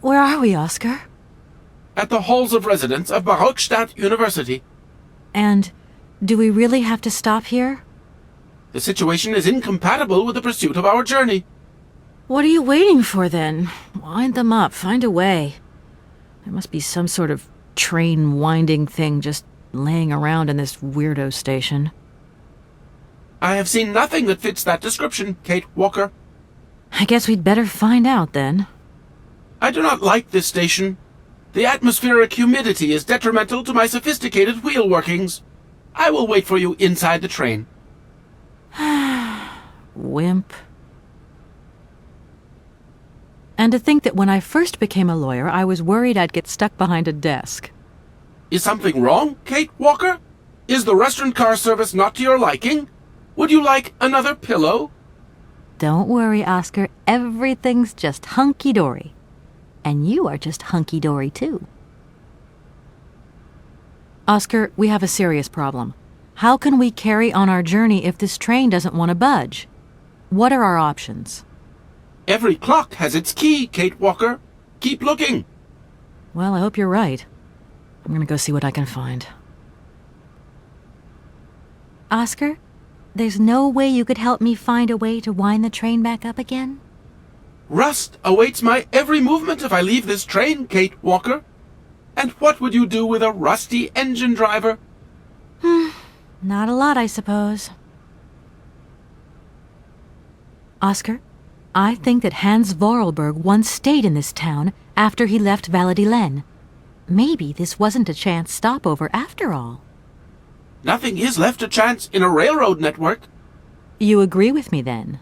Where are we, Oscar? At the halls of residence of Barrockstadt University. And do we really have to stop here? The situation is incompatible with the pursuit of our journey. What are you waiting for, then? Wind them up. Find a way. There must be some sort of train-winding thing just laying around in this weirdo station. I have seen nothing that fits that description, Kate Walker. I guess we'd better find out, then. I do not like this station. The atmospheric humidity is detrimental to my sophisticated wheel workings. I will wait for you inside the train. Wimp. And to think that when I first became a lawyer, I was worried I'd get stuck behind a desk. Is something wrong, Kate Walker? Is the restaurant car service not to your liking? Would you like another pillow? Don't worry, Oscar. Everything's just hunky-dory. And you are just hunky-dory, too. Oscar, we have a serious problem. How can we carry on our journey if this train doesn't want to budge? What are our options? Every clock has its key, Kate Walker. Keep looking. Well, I hope you're right. I'm gonna go see what I can find. Oscar, there's no way you could help me find a way to wind the train back up again? Rust awaits my every movement if I leave this train, Kate Walker. And what would you do with a rusty engine driver? Not a lot, I suppose. Oscar, I think that Hans Vorarlberg once stayed in this town after he left Valladolid. Maybe this wasn't a chance stopover after all. Nothing is left to chance in a railroad network. You agree with me, then?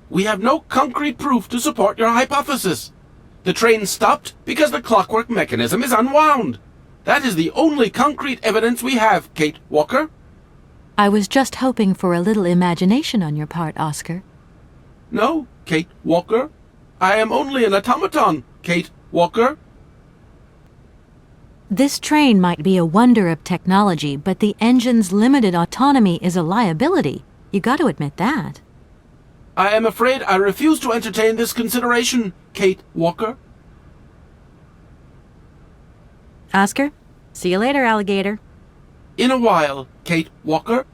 We have no concrete proof to support your hypothesis. The train stopped because the clockwork mechanism is unwound. That is the only concrete evidence we have, Kate Walker. I was just hoping for a little imagination on your part, Oscar. No, Kate Walker. I am only an automaton, Kate Walker. This train might be a wonder of technology, but the engine's limited autonomy is a liability. You got to admit that. I am afraid I refuse to entertain this consideration, Kate Walker. Oscar, see you later, alligator. In a while, Kate Walker.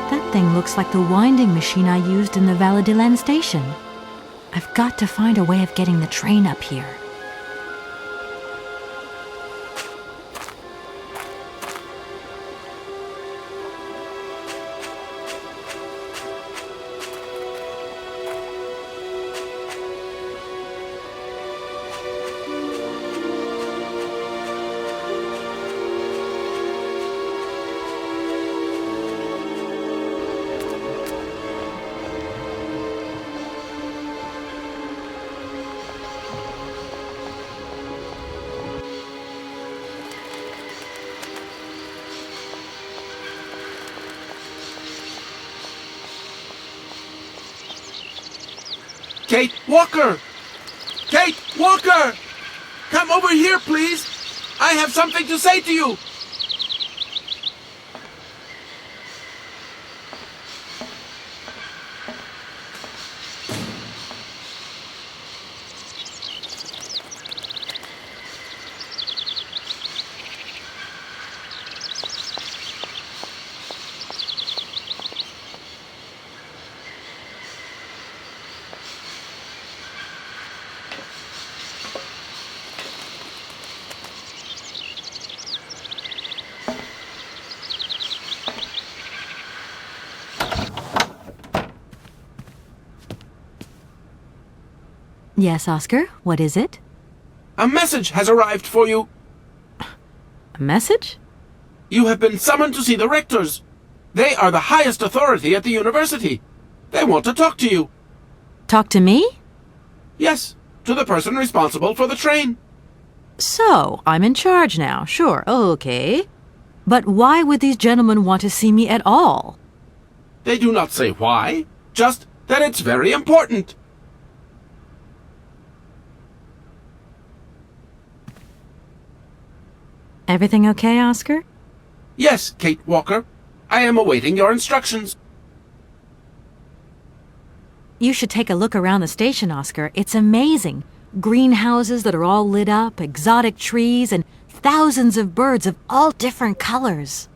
That thing looks like the winding machine I used in the Valladolid station. I've got to find a way of getting the train up here. Kate Walker! Kate Walker! Come over here, please! I have something to say to you! Yes, Oscar, what is it? A message has arrived for you. A message? You have been summoned to see the rectors. They are the highest authority at the university. They want to talk to you. Talk to me? Yes, to the person responsible for the train. So, I'm in charge now, sure, okay. But why would these gentlemen want to see me at all? They do not say why, just that it's very important. Everything okay, Oscar? Yes, Kate Walker. I am awaiting your instructions. You should take a look around the station, Oscar. It's amazing. Greenhouses that are all lit up, exotic trees, and thousands of birds of all different colors.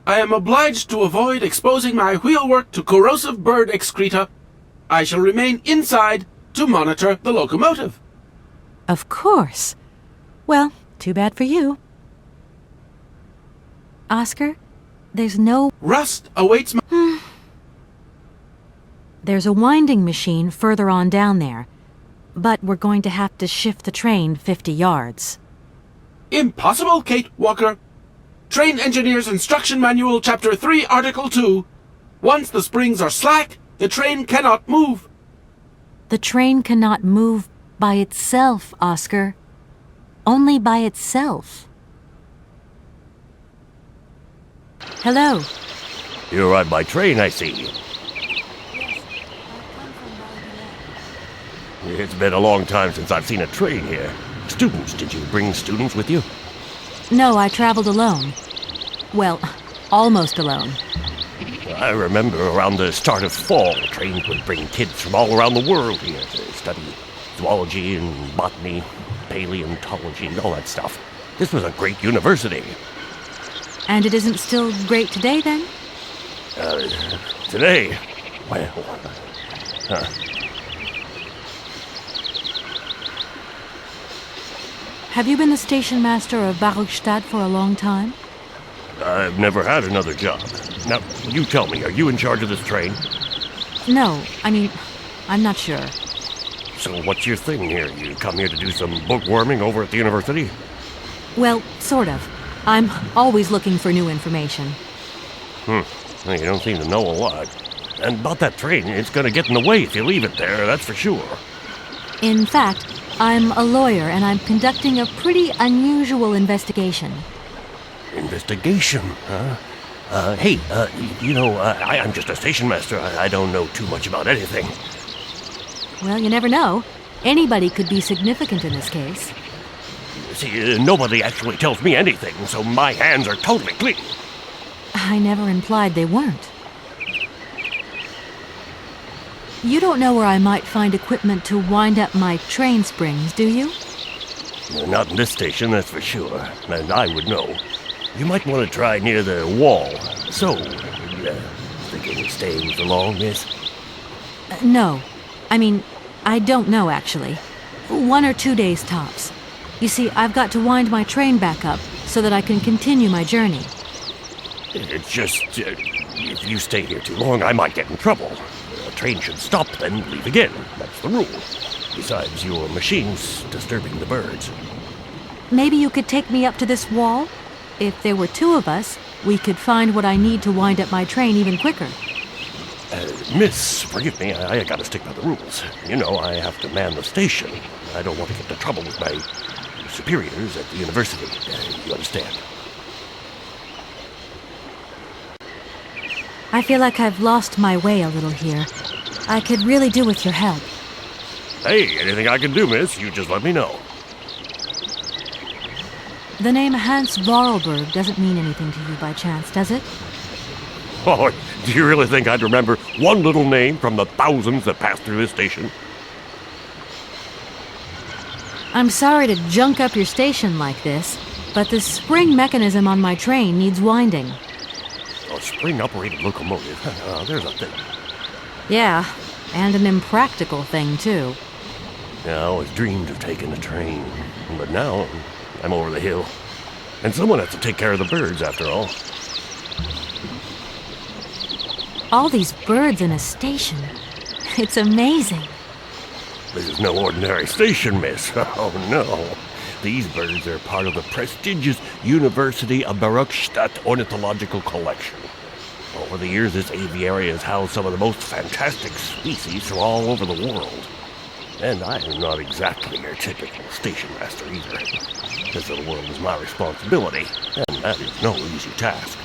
I am obliged to avoid exposing my wheelwork to corrosive bird excreta. I shall remain inside to monitor the locomotive. Of course. Well, too bad for you. Oscar, there's no... Rust awaits my... There's a winding machine further on down there, but we're going to have to shift the train 50 yards. Impossible, Kate Walker. Train Engineer's Instruction Manual, Chapter 3, Article 2. Once the springs are slack, the train cannot move. The train cannot move by itself, Oscar. Only by itself. Hello. You arrived by train, I see. It's been a long time since I've seen a train here. Students, did you bring students with you? No, I traveled alone. Well, almost alone. I remember around the start of fall, trains would bring kids from all around the world here to study zoology and botany, paleontology, and all that stuff. This was a great university. And it isn't still great today, then? Today? Well, Have you been the station master of Barrockstadt for a long time? I've never had another job. Now, you tell me, are you in charge of this train? No, I'm not sure. So what's your thing here? You come here to do some bookworming over at the university? Well, sort of. I'm always looking for new information. Well, you don't seem to know a lot. And about that train, it's gonna get in the way if you leave it there, that's for sure. In fact, I'm a lawyer and I'm conducting a pretty unusual investigation. Investigation, huh? I'm just a station master. I don't know too much about anything. Well, you never know. Anybody could be significant in this case. See, nobody actually tells me anything, so my hands are totally clean. I never implied they weren't. You don't know where I might find equipment to wind up my train springs, do you? Not in this station, that's for sure. And I would know. You might want to try near the wall. So, thinking of staying for long, miss? No. I don't know, actually. 1 or 2 days tops. You see, I've got to wind my train back up so that I can continue my journey. It's just, if you stay here too long, I might get in trouble. The train should stop, then leave again. That's the rule. Besides, your machine's disturbing the birds. Maybe you could take me up to this wall? If there were 2 of us, we could find what I need to wind up my train even quicker. Miss, forgive me, I gotta stick by the rules. You know, I have to man the station. I don't want to get into trouble with my superiors at the university. You understand? I feel like I've lost my way a little here. I could really do with your help. Hey, anything I can do, miss, you just let me know. The name Hans Vorarlberg doesn't mean anything to you by chance, does it? Oh, do you really think I'd remember one little name from the thousands that pass through this station? I'm sorry to junk up your station like this, but the spring mechanism on my train needs winding. A spring-operated locomotive? There's a thing. Yeah, and an impractical thing, too. Yeah, I always dreamed of taking a train, but now I'm over the hill. And someone has to take care of the birds, after all. All these birds in a station. It's amazing. This is no ordinary station, miss. Oh, no. These birds are part of the prestigious University of Barrockstadt ornithological collection. Over the years, this aviary has housed some of the most fantastic species from all over the world. And I am not exactly your typical station master either. This little world is my responsibility, and that is no easy task.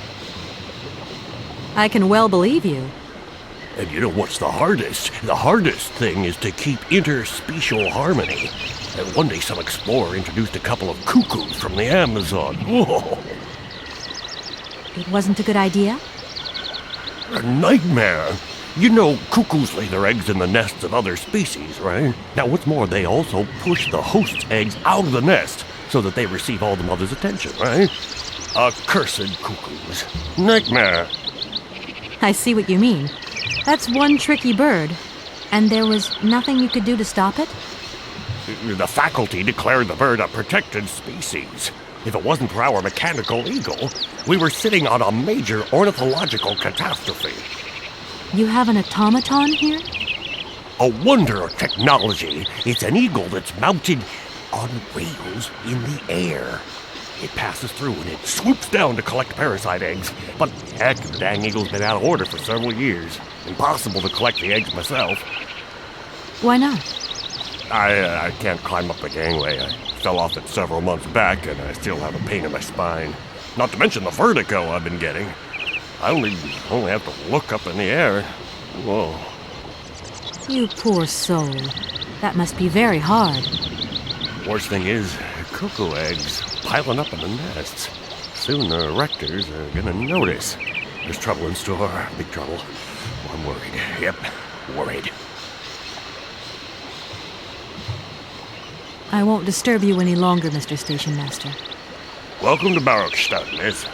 I can well believe you. And you know what's the hardest? The hardest thing is to keep interspecial harmony. And one day some explorer introduced a couple of cuckoos from the Amazon. Whoa! It wasn't a good idea? A nightmare! You know, cuckoos lay their eggs in the nests of other species, right? Now, what's more, they also push the host's eggs out of the nest so that they receive all the mother's attention, right? Accursed cuckoos. Nightmare! I see what you mean. That's one tricky bird. And there was nothing you could do to stop it? The faculty declared the bird a protected species. If it wasn't for our mechanical eagle, we were sitting on a major ornithological catastrophe. You have an automaton here? A wonder of technology. It's an eagle that's mounted on rails in the air. It passes through and it swoops down to collect parasite eggs. But heck, the dang eagle's been out of order for several years. Impossible to collect the eggs myself. Why not? I can't climb up the gangway. I fell off it several months back and I still have a pain in my spine. Not to mention the vertigo I've been getting. I only have to look up in the air. Whoa. You poor soul. That must be very hard. Worst thing is, cuckoo eggs piling up in the nests. Soon the rectors are gonna notice. There's trouble in store, big trouble. I'm worried. Yep, worried. I won't disturb you any longer, Mr. Station Master. Welcome to Barrockstadt, miss.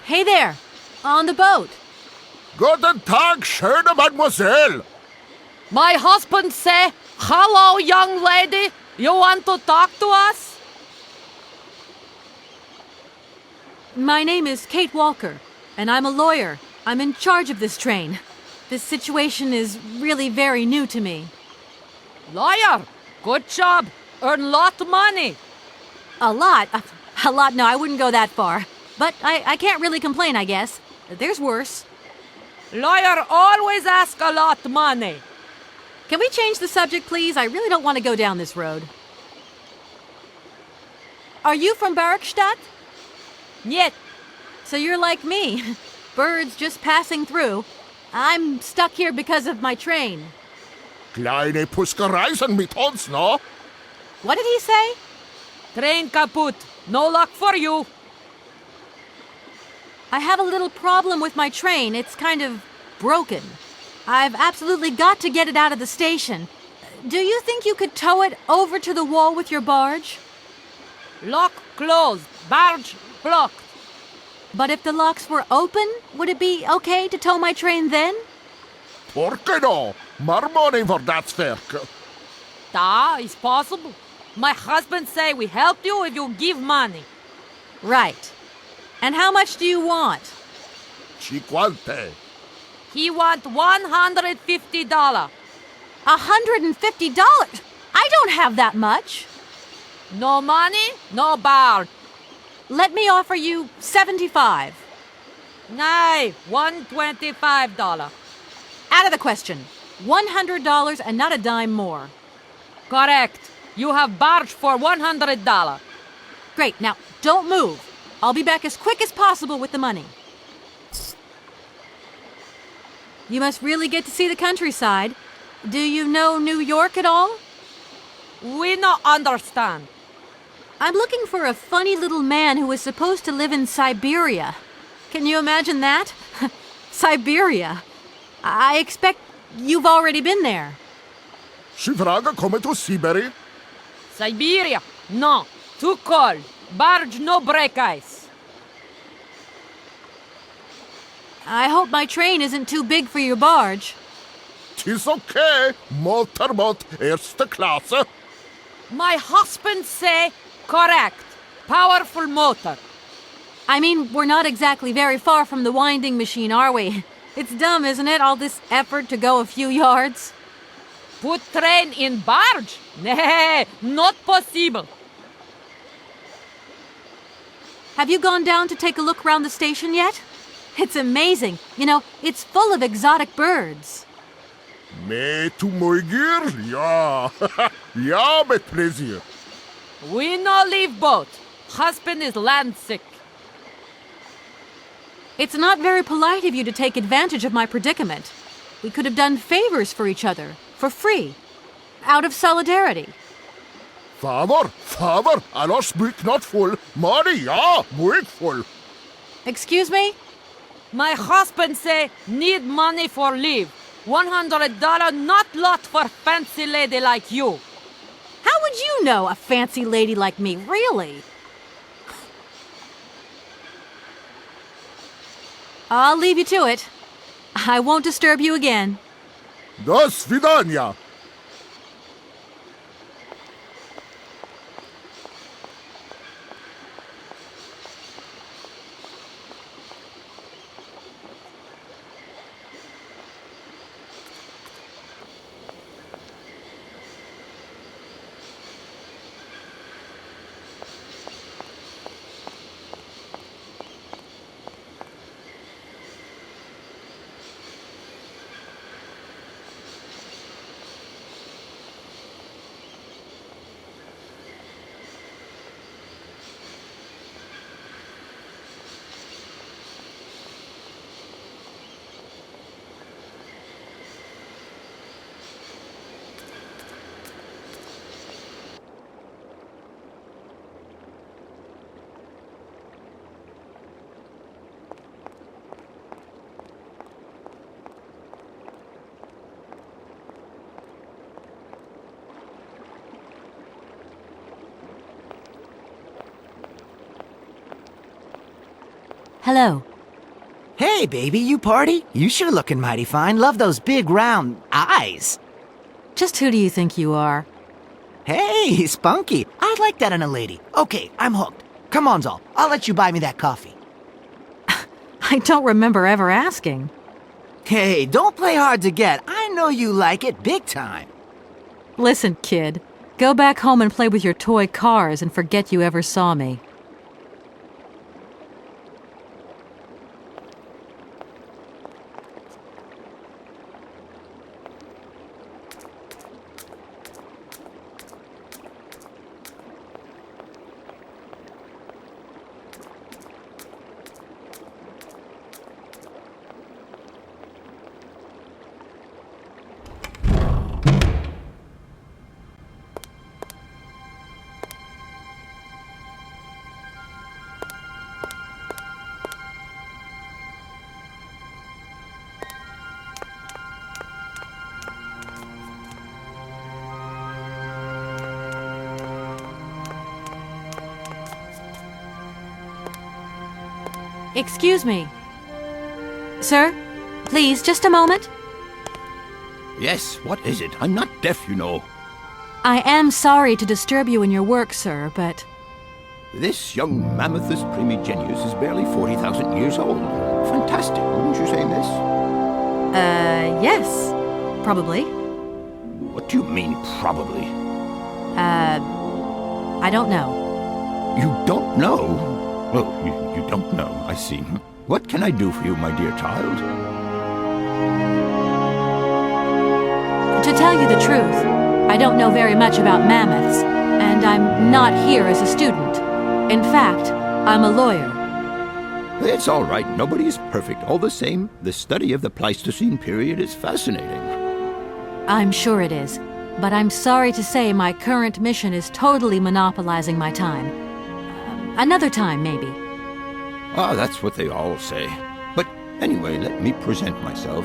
Hey there! On the boat! Guten Tag, schöne Mademoiselle. My husband say, "Hello, young lady. You want to talk to us?" My name is Kate Walker, and I'm a lawyer. I'm in charge of this train. This situation is really very new to me. Lawyer, good job. Earn lot of money. A lot? A lot? No, I wouldn't go that far. But I can't really complain, I guess. There's worse. Lawyer always ask a lot of money. Can we change the subject, please? I really don't want to go down this road. Are you from Barrockstadt? Niet. So you're like me. Birds just passing through. I'm stuck here because of my train. Kleine Puskereisen mit uns, no? What did he say? Train kaput. No luck for you. I have a little problem with my train. It's kind of broken. I've absolutely got to get it out of the station. Do you think you could tow it over to the wall with your barge? Lock closed. Barge blocked. But if the locks were open, would it be okay to tow my train then? Porke no? More money for that werk. Da is possible. My husband say we help you if you give money. Right. And how much do you want? Cinquante. He want $150. $150? I don't have that much. No money, no barge. Let me offer you $75. Nay, $125. Out of the question. $100 and not a dime more. Correct. You have barge for $100. Great. Now, don't move. I'll be back as quick as possible with the money. You must really get to see the countryside. Do you know New York at all? We no understand. I'm looking for a funny little man who is supposed to live in Syberia. Can you imagine that? Syberia. I expect you've already been there. Sie vragen komme to Syberia. Syberia? No. Too cold. Barge no break ice. I hope my train isn't too big for your barge. Tis okay. Motorboat erste Klasse. My husband say correct. Powerful motor. I mean, we're not exactly very far from the winding machine, are we? It's dumb, isn't it, all this effort to go a few yards? Put train in barge? Nay, not possible. Have you gone down to take a look around the station yet? It's amazing. You know, it's full of exotic birds. Mee to Moigier? Ja. Ja, met plezier. We no leave boat. Husband is land sick. It's not very polite of you to take advantage of my predicament. We could have done favors for each other, for free, out of solidarity. Father, Allah speak not full. Money, ja, moig full. Excuse me? My husband say need money for leave. $100 not lot for fancy lady like you. How would you know, a fancy lady like me, really? I'll leave you to it. I won't disturb you again. До свидания. Hello. Hey, baby, you party? You sure looking mighty fine. Love those big, round eyes. Just who do you think you are? Hey, spunky. I'd like that in a lady. Okay, I'm hooked. Come on, Zol. I'll let you buy me that coffee. I don't remember ever asking. Hey, don't play hard to get. I know you like it big time. Listen, kid. Go back home and play with your toy cars and forget you ever saw me. Excuse me. Sir, please, just a moment. Yes, what is it? I'm not deaf, you know. I am sorry to disturb you in your work, sir, but... This young Mammothus primigenius is barely 40,000 years old. Fantastic, wouldn't you say, miss? Yes. Probably. What do you mean, probably? I don't know. You don't know? Oh, you don't know, I see. What can I do for you, my dear child? To tell you the truth, I don't know very much about mammoths, and I'm not here as a student. In fact, I'm a lawyer. It's all right. Nobody is perfect. All the same, the study of the Pleistocene period is fascinating. I'm sure it is, but I'm sorry to say my current mission is totally monopolizing my time. Another time, maybe. Ah, that's what they all say. But anyway, let me present myself.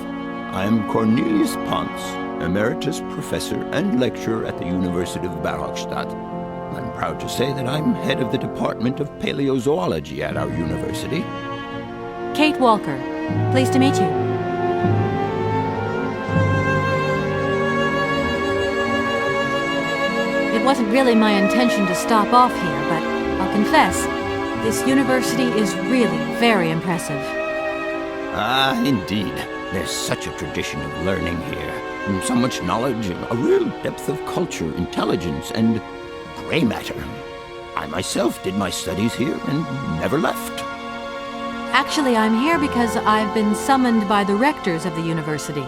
I am Cornelius Ponce, Emeritus Professor and Lecturer at the University of Barrockstadt. I'm proud to say that I'm head of the Department of Paleozoology at our university. Kate Walker. Pleased to meet you. It wasn't really my intention to stop off here, but I'll confess, this university is really very impressive. Ah, indeed. There's such a tradition of learning here. And so much knowledge, a real depth of culture, intelligence, and gray matter. I myself did my studies here and never left. Actually, I'm here because I've been summoned by the rectors of the university.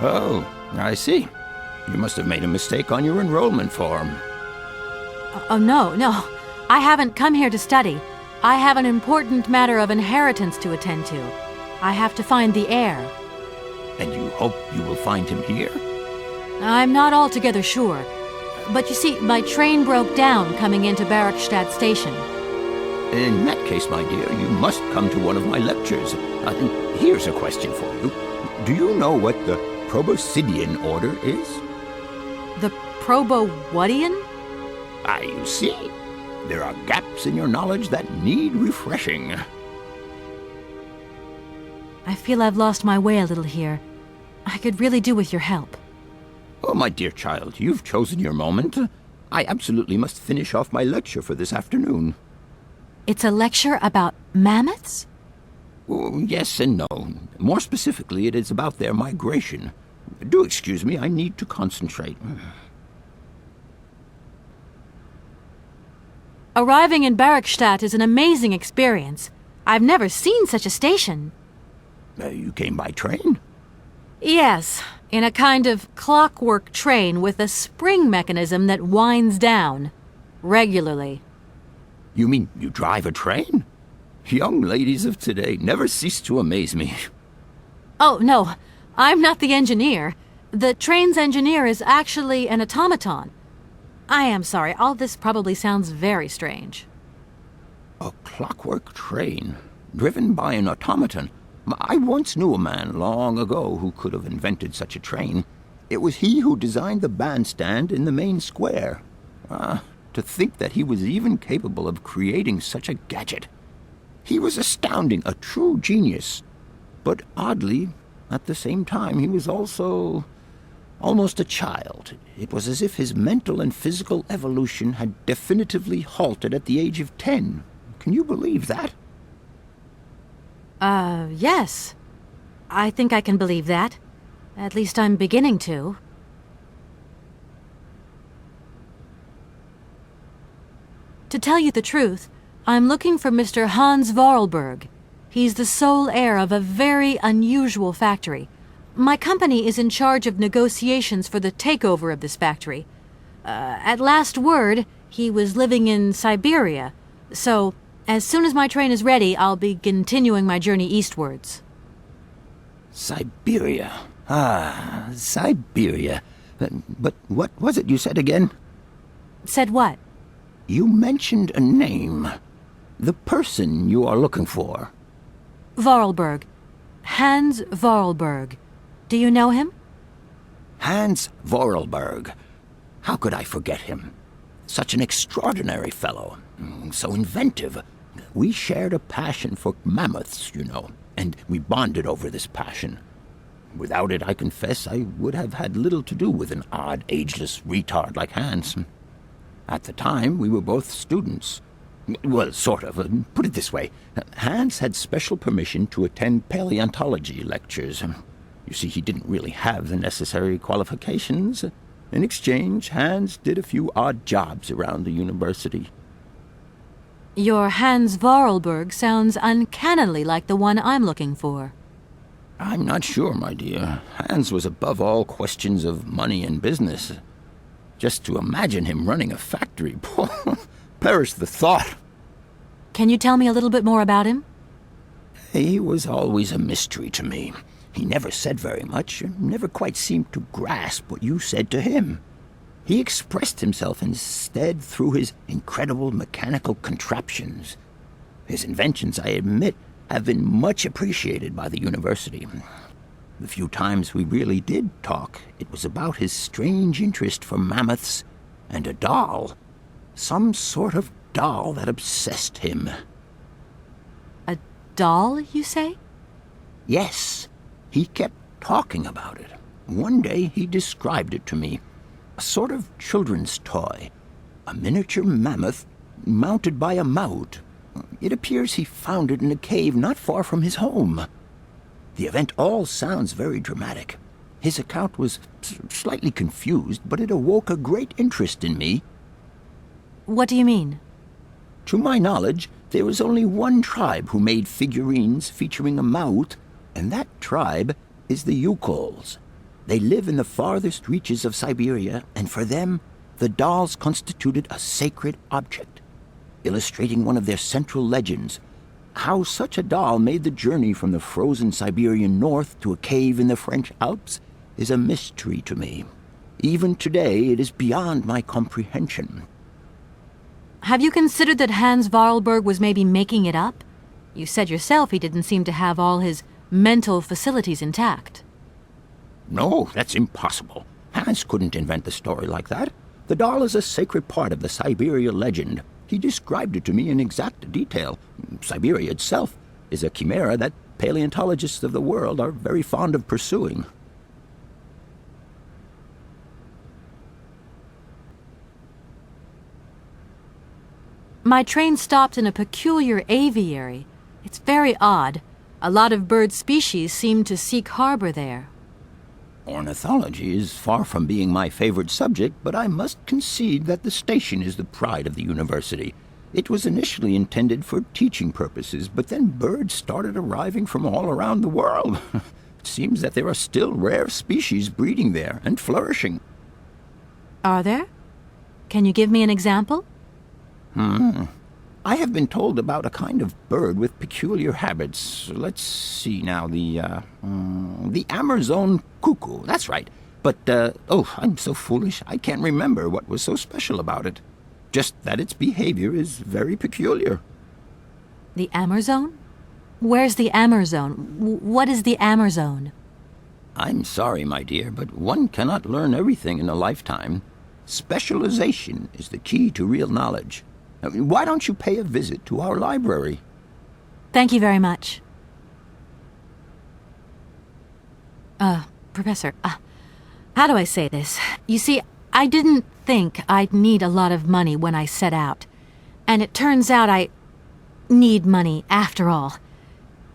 Oh, I see. You must have made a mistake on your enrollment form. Oh, no. I haven't come here to study. I have an important matter of inheritance to attend to. I have to find the heir. And you hope you will find him here? I'm not altogether sure. But you see, my train broke down coming into Barrockstadt station. In that case, my dear, you must come to one of my lectures. Here's a question for you. Do you know what the Proboscidean order is? The Probo-whatian? Ah, you see. There are gaps in your knowledge that need refreshing. I feel I've lost my way a little here. I could really do with your help. Oh, my dear child, you've chosen your moment. I absolutely must finish off my lecture for this afternoon. It's a lecture about mammoths? Oh, yes and no. More specifically, it is about their migration. Do excuse me, I need to concentrate. Arriving in Barrockstadt is an amazing experience. I've never seen such a station. You came by train? Yes, in a kind of clockwork train with a spring mechanism that winds down. Regularly. You mean you drive a train? Young ladies of today never cease to amaze me. Oh, no, I'm not the engineer. The train's engineer is actually an automaton. I am sorry, all this probably sounds very strange. A clockwork train, driven by an automaton. I once knew a man long ago who could have invented such a train. It was he who designed the bandstand in the main square. To think that he was even capable of creating such a gadget. He was astounding, a true genius. But oddly, at the same time, he was also almost a child. It was as if his mental and physical evolution had definitively halted at the age of 10. Can you believe that? Yes. I think I can believe that. At least I'm beginning to. To tell you the truth, I'm looking for Mr. Hans Vorarlberg. He's the sole heir of a very unusual factory. My company is in charge of negotiations for the takeover of this factory. At last word, he was living in Syberia. So, as soon as my train is ready, I'll be continuing my journey eastwards. Syberia. Ah, Syberia. But what was it you said again? Said what? You mentioned a name. The person you are looking for. Vorarlberg. Hans Vorarlberg. Do you know him? Hans Vorarlberg. How could I forget him? Such an extraordinary fellow. So inventive. We shared a passion for mammoths, you know, and we bonded over this passion. Without it, I confess, I would have had little to do with an odd, ageless retard like Hans. At the time, we were both students. Well, sort of. Put it this way. Hans had special permission to attend paleontology lectures. You see, he didn't really have the necessary qualifications. In exchange, Hans did a few odd jobs around the university. Your Hans Vorarlberg sounds uncannily like the one I'm looking for. I'm not sure, my dear. Hans was above all questions of money and business. Just to imagine him running a factory, perish the thought. Can you tell me a little bit more about him? He was always a mystery to me. He never said very much, never quite seemed to grasp what you said to him. He expressed himself instead through his incredible mechanical contraptions. His inventions, I admit, have been much appreciated by the university. The few times we really did talk, it was about his strange interest for mammoths and a doll. Some sort of doll that obsessed him. A doll, you say? Yes, he kept talking about it. One day he described it to me. A sort of children's toy. A miniature mammoth mounted by a maut. It appears he found it in a cave not far from his home. The event all sounds very dramatic. His account was slightly confused, but it awoke a great interest in me. What do you mean? To my knowledge, there was only one tribe who made figurines featuring a maut, and that tribe is the Yukols. They live in the farthest reaches of Syberia, and for them, the dolls constituted a sacred object, illustrating one of their central legends. How such a doll made the journey from the frozen Siberian north to a cave in the French Alps is a mystery to me. Even today, it is beyond my comprehension. Have you considered that Hans Vorarlberg was maybe making it up? You said yourself he didn't seem to have all his mental facilities intact. No, that's impossible. Hans couldn't invent a story like that. The doll is a sacred part of the Syberia legend. He described it to me in exact detail. Syberia itself is a chimera that paleontologists of the world are very fond of pursuing. My train stopped in a peculiar aviary. It's very odd. A lot of bird species seem to seek harbor there. Ornithology is far from being my favorite subject, but I must concede that the station is the pride of the university. It was initially intended for teaching purposes, but then birds started arriving from all around the world. It seems that there are still rare species breeding there and flourishing. Are there? Can you give me an example? I have been told about a kind of bird with peculiar habits. Let's see now, the Amazon cuckoo, that's right. But, I'm so foolish, I can't remember what was so special about it. Just that its behavior is very peculiar. The Amazon? Where's the Amazon? What is the Amazon? I'm sorry, my dear, but one cannot learn everything in a lifetime. Specialization is the key to real knowledge. Why don't you pay a visit to our library? Thank you very much. Professor, how do I say this? You see, I didn't think I'd need a lot of money when I set out. And it turns out I need money after all.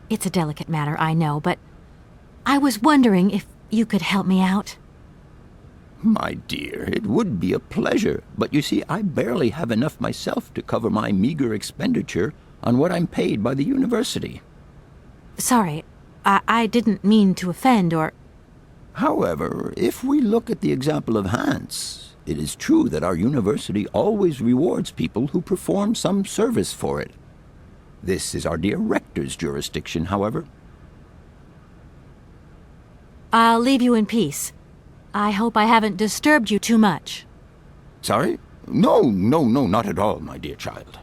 It's a delicate matter, I know, but I was wondering if you could help me out. My dear, it would be a pleasure, but you see, I barely have enough myself to cover my meager expenditure on what I'm paid by the university. Sorry, I didn't mean to offend or... However, if we look at the example of Hans, it is true that our university always rewards people who perform some service for it. This is our dear rector's jurisdiction, however. I'll leave you in peace. I hope I haven't disturbed you too much. Sorry? No, not at all, my dear child.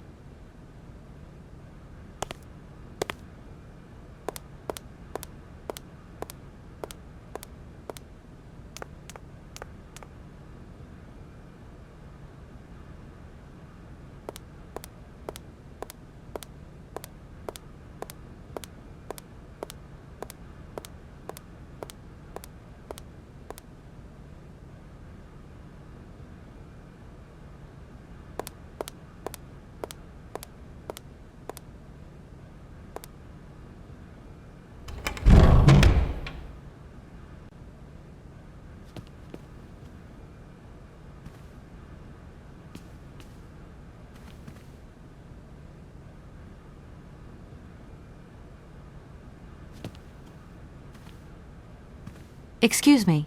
Excuse me.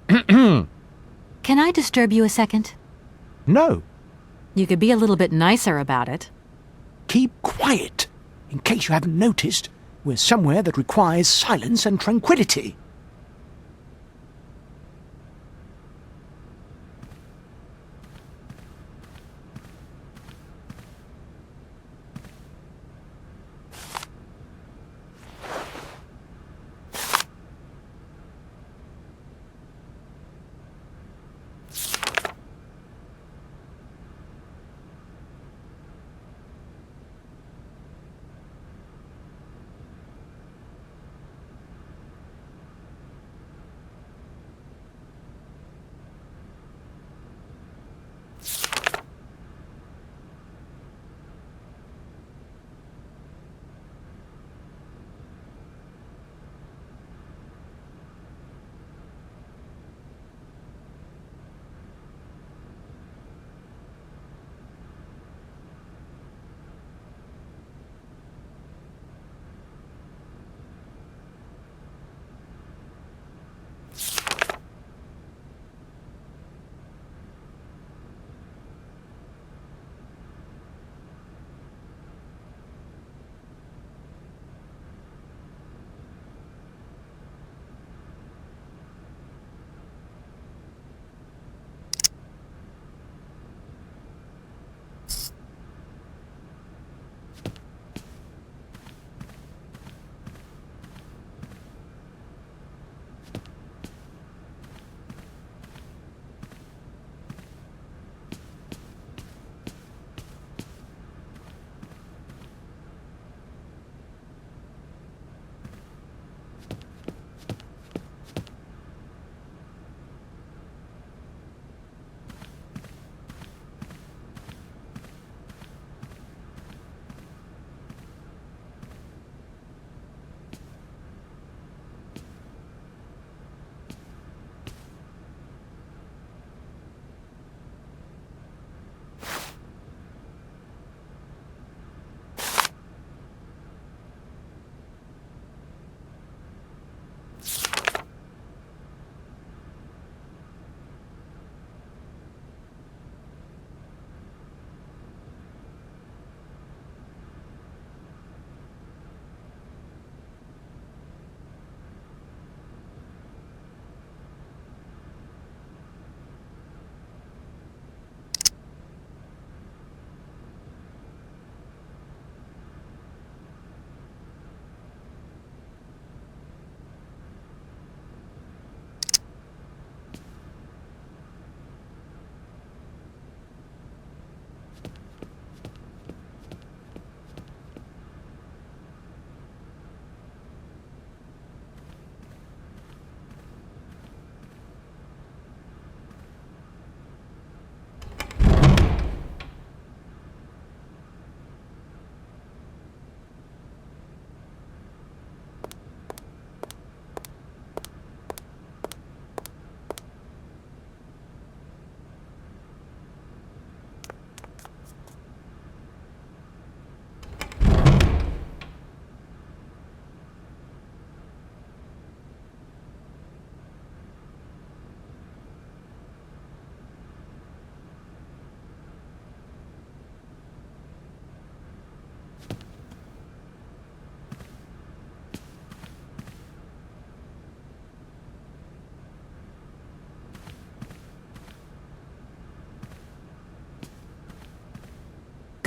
Can I disturb you a second? No. You could be a little bit nicer about it. Keep quiet. In case you haven't noticed, we're somewhere that requires silence and tranquility.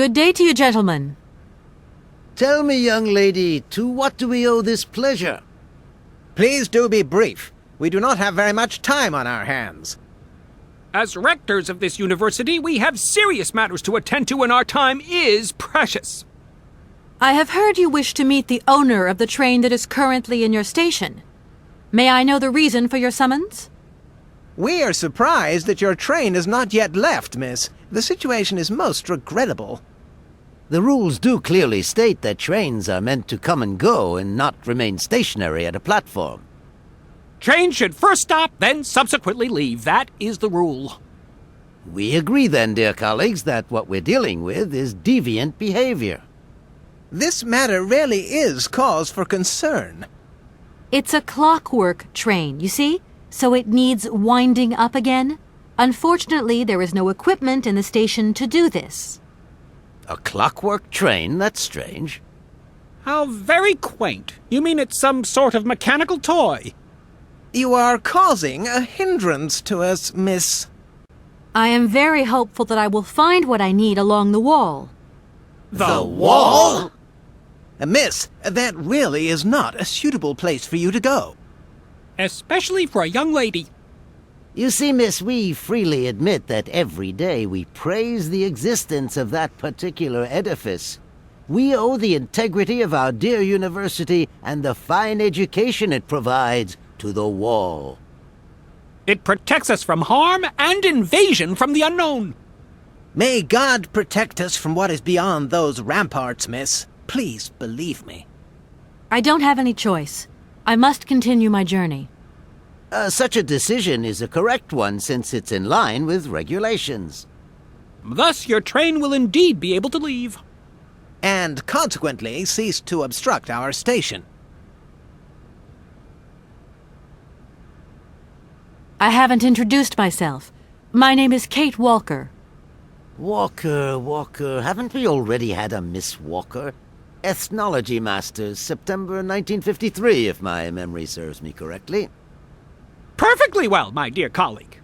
Good day to you, gentlemen. Tell me, young lady, to what do we owe this pleasure? Please do be brief. We do not have very much time on our hands. As rectors of this university, we have serious matters to attend to, and our time is precious. I have heard you wish to meet the owner of the train that is currently in your station. May I know the reason for your summons? We are surprised that your train has not yet left, miss. The situation is most regrettable. The rules do clearly state that trains are meant to come and go and not remain stationary at a platform. Trains should first stop, then subsequently leave. That is the rule. We agree then, dear colleagues, that what we're dealing with is deviant behavior. This matter really is cause for concern. It's a clockwork train, you see? So it needs winding up again. Unfortunately, there is no equipment in the station to do this. A clockwork train? That's strange. How very quaint. You mean it's some sort of mechanical toy? You are causing a hindrance to us, miss. I am very hopeful that I will find what I need along the wall. The wall? Miss, that really is not a suitable place for you to go. Especially for a young lady. You see, miss, we freely admit that every day we praise the existence of that particular edifice. We owe the integrity of our dear university and the fine education it provides to the wall. It protects us from harm and invasion from the unknown. May God protect us from what is beyond those ramparts, miss. Please believe me. I don't have any choice. I must continue my journey. Such a decision is a correct one since it's in line with regulations. Thus, your train will indeed be able to leave. And consequently cease to obstruct our station. I haven't introduced myself. My name is Kate Walker. Walker, haven't we already had a Miss Walker? Ethnology Masters, September 1953, if my memory serves me correctly. Perfectly well, my dear colleague.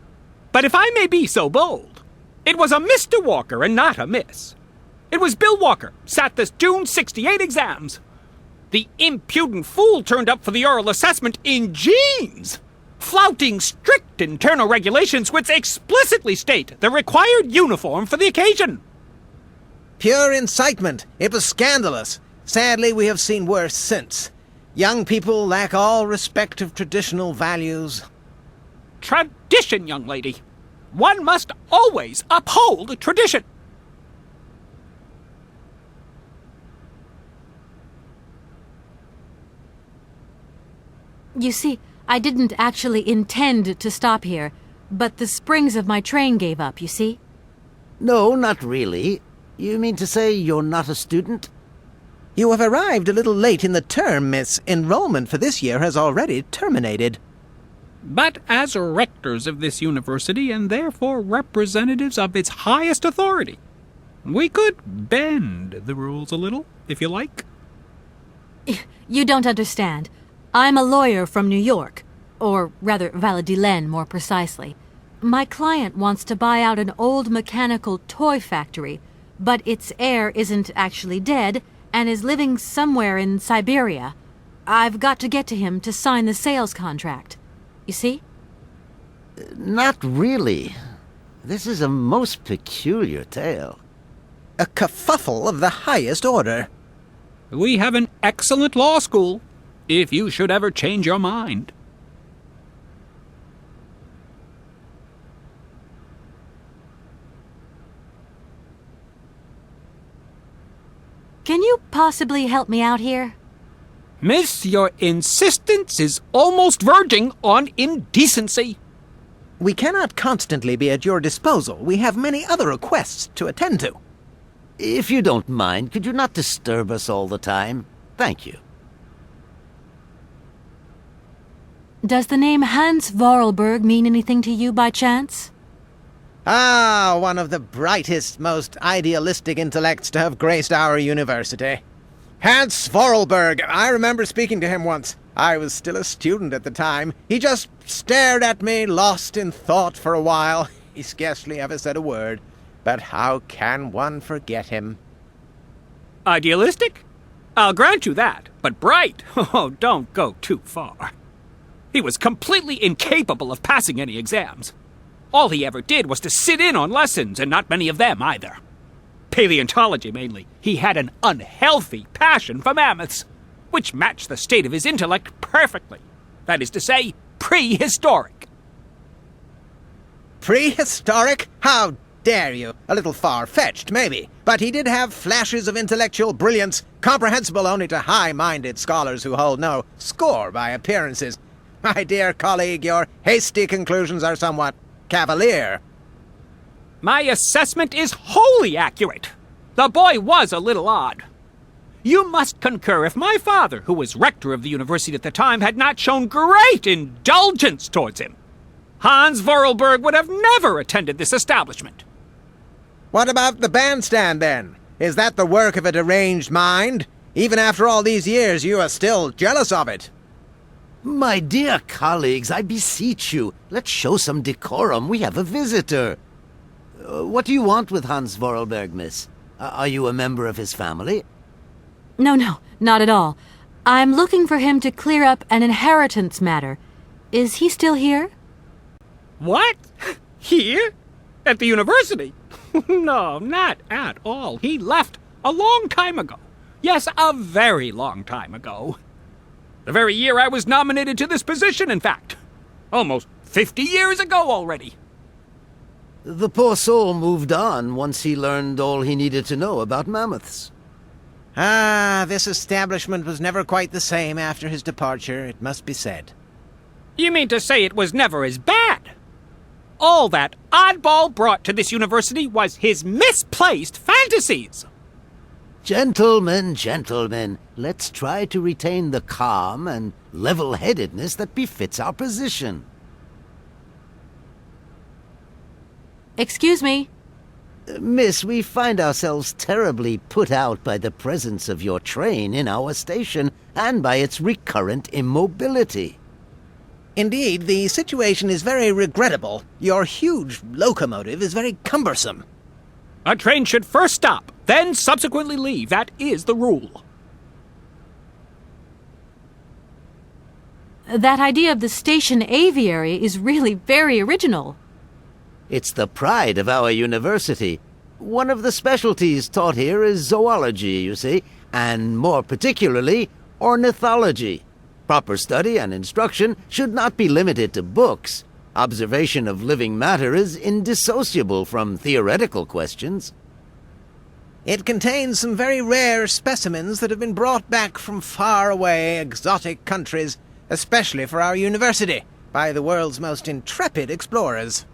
But if I may be so bold, it was a Mr. Walker and not a Miss. It was Bill Walker, sat this June 68 exams. The impudent fool turned up for the oral assessment in jeans, flouting strict internal regulations which explicitly state the required uniform for the occasion. Pure incitement. It was scandalous. Sadly, we have seen worse since. Young people lack all respect of traditional values. Tradition, young lady. One must always uphold tradition. You see, I didn't actually intend to stop here, but the springs of my train gave up, you see? No, not really. You mean to say you're not a student? You have arrived a little late in the term, miss. Enrollment for this year has already terminated. But as rectors of this university, and therefore representatives of its highest authority, we could bend the rules a little, if you like. You don't understand. I'm a lawyer from New York, or rather Valladolid more precisely. My client wants to buy out an old mechanical toy factory, but its heir isn't actually dead and is living somewhere in Syberia. I've got to get to him to sign the sales contract. You see? Not really. This is a most peculiar tale. A kerfuffle of the highest order. We have an excellent law school, if you should ever change your mind. Can you possibly help me out here? Miss, your insistence is almost verging on indecency. We cannot constantly be at your disposal. We have many other requests to attend to. If you don't mind, could you not disturb us all the time? Thank you. Does the name Hans Vorarlberg mean anything to you by chance? Ah, one of the brightest, most idealistic intellects to have graced our university. Hans Vorarlberg. I remember speaking to him once. I was still a student at the time. He just stared at me, lost in thought for a while. He scarcely ever said a word. But how can one forget him? Idealistic? I'll grant you that. But bright? Oh, don't go too far. He was completely incapable of passing any exams. All he ever did was to sit in on lessons, and not many of them either. Paleontology, mainly. He had an unhealthy passion for mammoths, which matched the state of his intellect perfectly. That is to say, prehistoric. Prehistoric? How dare you? A little far-fetched, maybe. But he did have flashes of intellectual brilliance, comprehensible only to high-minded scholars who hold no score by appearances. My dear colleague, your hasty conclusions are somewhat cavalier. My assessment is wholly accurate. The boy was a little odd. You must concur if my father, who was rector of the university at the time, had not shown great indulgence towards him. Hans Vorarlberg would have never attended this establishment. What about the bandstand, then? Is that the work of a deranged mind? Even after all these years, you are still jealous of it. My dear colleagues, I beseech you, let's show some decorum. We have a visitor. What do you want with Hans Vorarlberg, miss? Are you a member of his family? No, not at all. I'm looking for him to clear up an inheritance matter. Is he still here? What? Here? At the university? No, not at all. He left a long time ago. Yes, a very long time ago. The very year I was nominated to this position, in fact. Almost 50 years ago already. The poor soul moved on once he learned all he needed to know about mammoths. Ah, this establishment was never quite the same after his departure, it must be said. You mean to say it was never as bad? All that oddball brought to this university was his misplaced fantasies. Gentlemen, let's try to retain the calm and level-headedness that befits our position. Excuse me. Miss, we find ourselves terribly put out by the presence of your train in our station and by its recurrent immobility. Indeed, the situation is very regrettable. Your huge locomotive is very cumbersome. A train should first stop, then subsequently leave. That is the rule. That idea of the station aviary is really very original. It's the pride of our university. One of the specialties taught here is zoology, you see, and more particularly, ornithology. Proper study and instruction should not be limited to books. Observation of living matter is indissociable from theoretical questions. It contains some very rare specimens that have been brought back from far-away, exotic countries, especially for our university, by the world's most intrepid explorers.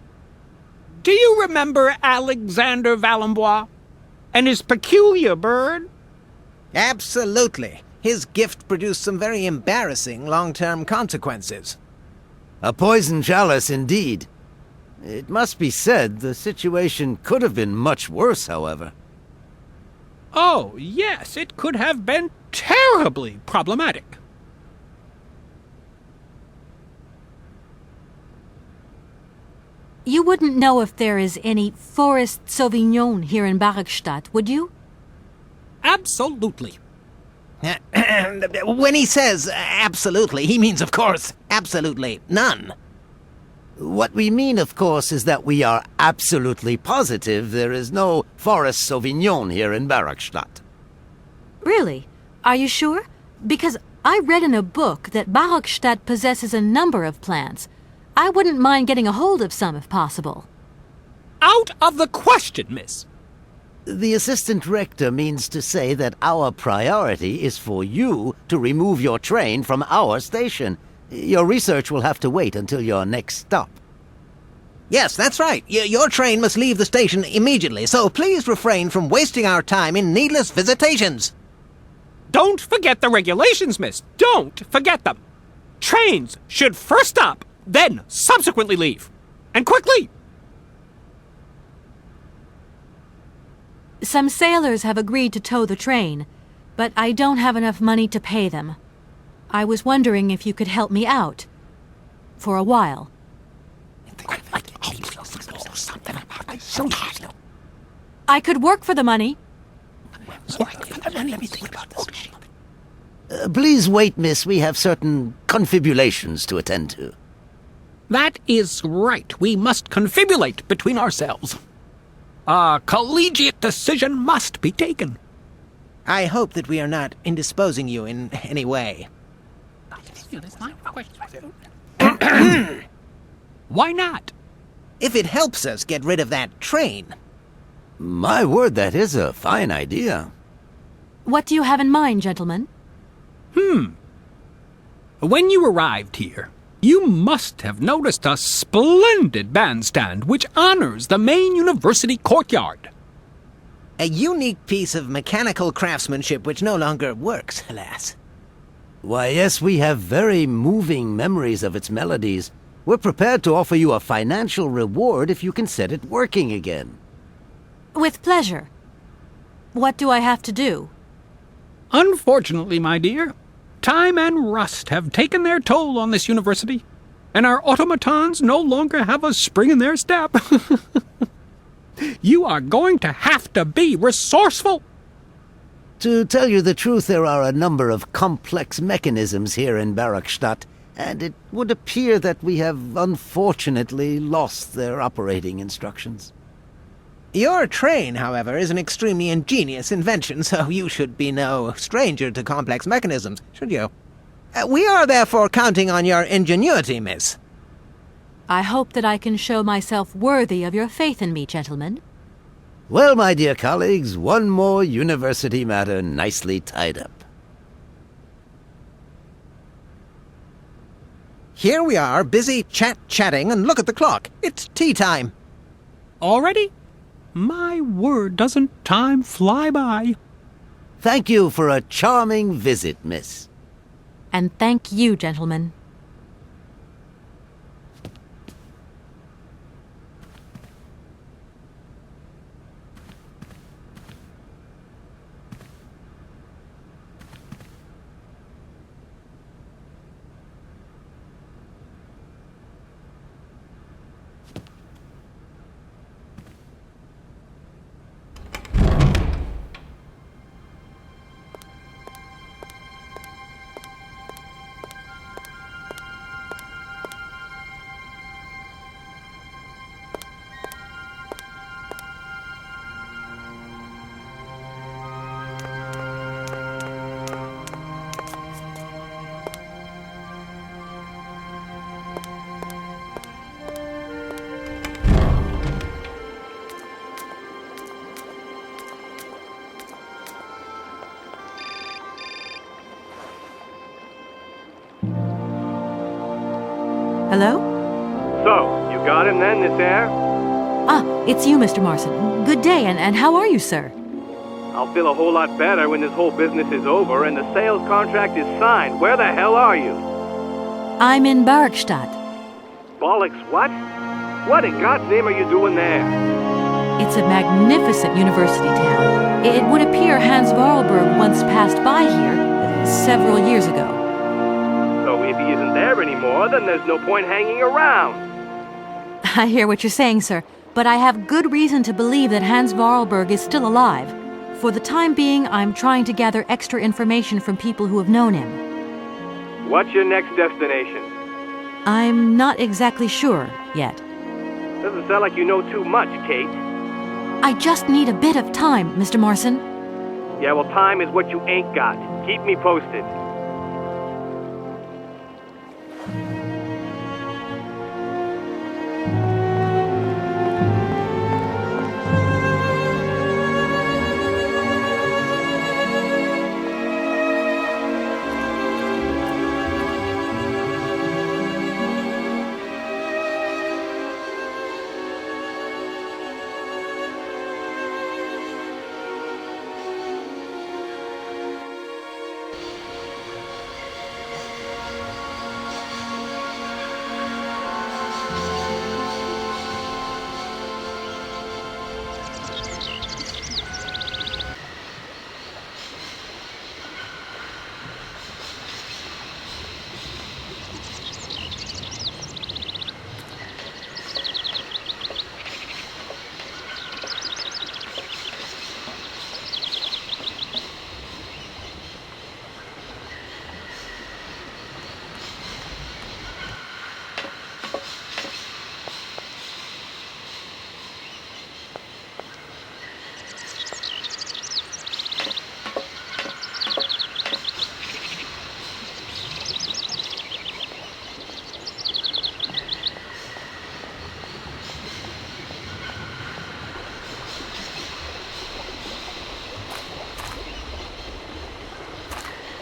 Do you remember Alexander Valenbois and his peculiar bird? Absolutely. His gift produced some very embarrassing long-term consequences. A poison chalice, indeed. It must be said the situation could have been much worse, however. Oh, yes, it could have been terribly problematic. You wouldn't know if there is any Forest Sauvignon here in Barrockstadt, would you? Absolutely. When he says absolutely, he means, of course, absolutely none. What we mean, of course, is that we are absolutely positive there is no Forest Sauvignon here in Barrockstadt. Really? Are you sure? Because I read in a book that Barrockstadt possesses a number of plants. I wouldn't mind getting a hold of some if possible. Out of the question, miss. The assistant rector means to say that our priority is for you to remove your train from our station. Your research will have to wait until your next stop. Yes, that's right. Your train must leave the station immediately, so please refrain from wasting our time in needless visitations. Don't forget the regulations, miss. Don't forget them. Trains should first stop, then subsequently leave. And quickly! Some sailors have agreed to tow the train, but I don't have enough money to pay them. I was wondering if you could help me out. For a while. I could work for the money. Let me think about this. Please wait, miss. We have certain confibulations to attend to. That is right. We must confibulate between ourselves. A collegiate decision must be taken. I hope that we are not indisposing you in any way. Why not? If it helps us get rid of that train. My word, that is a fine idea. What do you have in mind, gentlemen? When you arrived here, you must have noticed a splendid bandstand which honors the main university courtyard. A unique piece of mechanical craftsmanship which no longer works, alas. Why, yes, we have very moving memories of its melodies. We're prepared to offer you a financial reward if you can set it working again. With pleasure. What do I have to do? Unfortunately, my dear, time and rust have taken their toll on this university, and our automatons no longer have a spring in their step. You are going to have to be resourceful. To tell you the truth, there are a number of complex mechanisms here in Barrockstadt, and it would appear that we have unfortunately lost their operating instructions. Your train, however, is an extremely ingenious invention, so you should be no stranger to complex mechanisms, should you? We are therefore counting on your ingenuity, miss. I hope that I can show myself worthy of your faith in me, gentlemen. Well, my dear colleagues, one more university matter nicely tied up. Here we are, busy chatting, and look at the clock. It's tea time. Already? My word, doesn't time fly by? Thank you for a charming visit, miss. And thank you, gentlemen. Hello? So, you got him then, this air? Ah, it's you, Mr. Marson. Good day, and how are you, sir? I'll feel a whole lot better when this whole business is over and the sales contract is signed. Where the hell are you? I'm in Barrockstadt. Bollocks, what? What in God's name are you doing there? It's a magnificent university town. It would appear Hans Vorarlberg once passed by here several years ago. So if he isn't there anymore, then there's no point hanging around. I hear what you're saying, sir, but I have good reason to believe that Hans Vorarlberg is still alive. For the time being, I'm trying to gather extra information from people who have known him. What's your next destination? I'm not exactly sure yet. Doesn't sound like you know too much, Kate. I just need a bit of time, Mr. Marson. Yeah, well, time is what you ain't got. Keep me posted.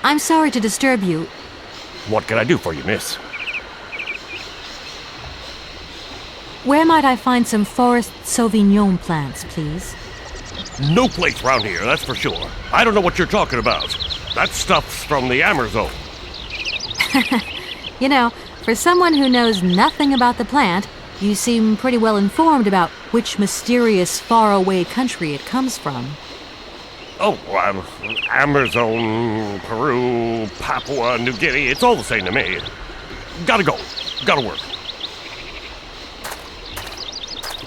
I'm sorry to disturb you. What can I do for you, miss? Where might I find some Forest Sauvignon plants, please? No place around here, that's for sure. I don't know what you're talking about. That stuff's from the Amazon. You know, for someone who knows nothing about the plant, you seem pretty well informed about which mysterious faraway country it comes from. Oh, Amazon, Peru, Papua New Guinea, it's all the same to me. Gotta go. Gotta work.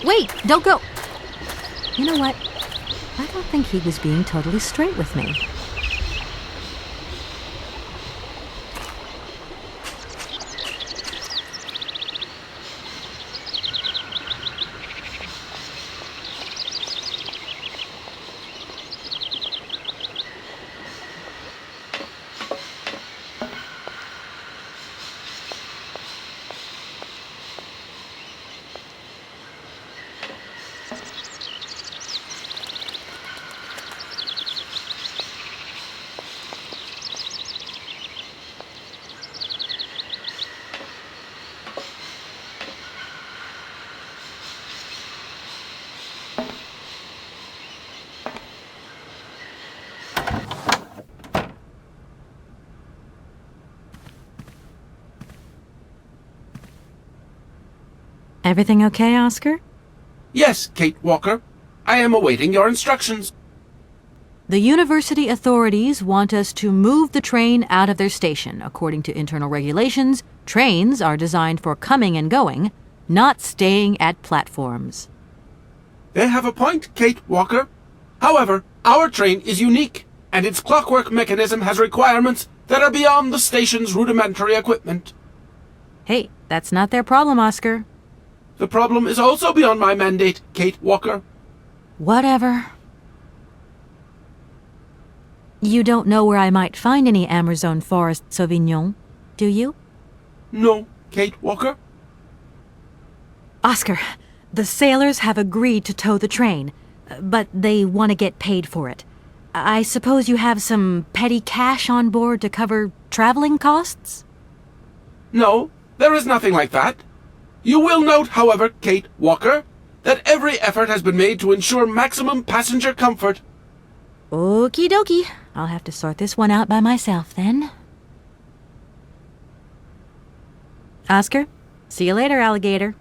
Wait, don't go. You know what? I don't think he was being totally straight with me. Everything okay, Oscar? Yes, Kate Walker. I am awaiting your instructions. The university authorities want us to move the train out of their station. According to internal regulations, trains are designed for coming and going, not staying at platforms. They have a point, Kate Walker. However, our train is unique, and its clockwork mechanism has requirements that are beyond the station's rudimentary equipment. Hey, that's not their problem, Oscar. The problem is also beyond my mandate, Kate Walker. Whatever. You don't know where I might find any Amazon Forest Sauvignon, do you? No, Kate Walker. Oscar, the sailors have agreed to tow the train, but they want to get paid for it. I suppose you have some petty cash on board to cover traveling costs? No, there is nothing like that. You will note, however, Kate Walker, that every effort has been made to ensure maximum passenger comfort. Okie dokie. I'll have to sort this one out by myself, then. Oscar, see you later, alligator.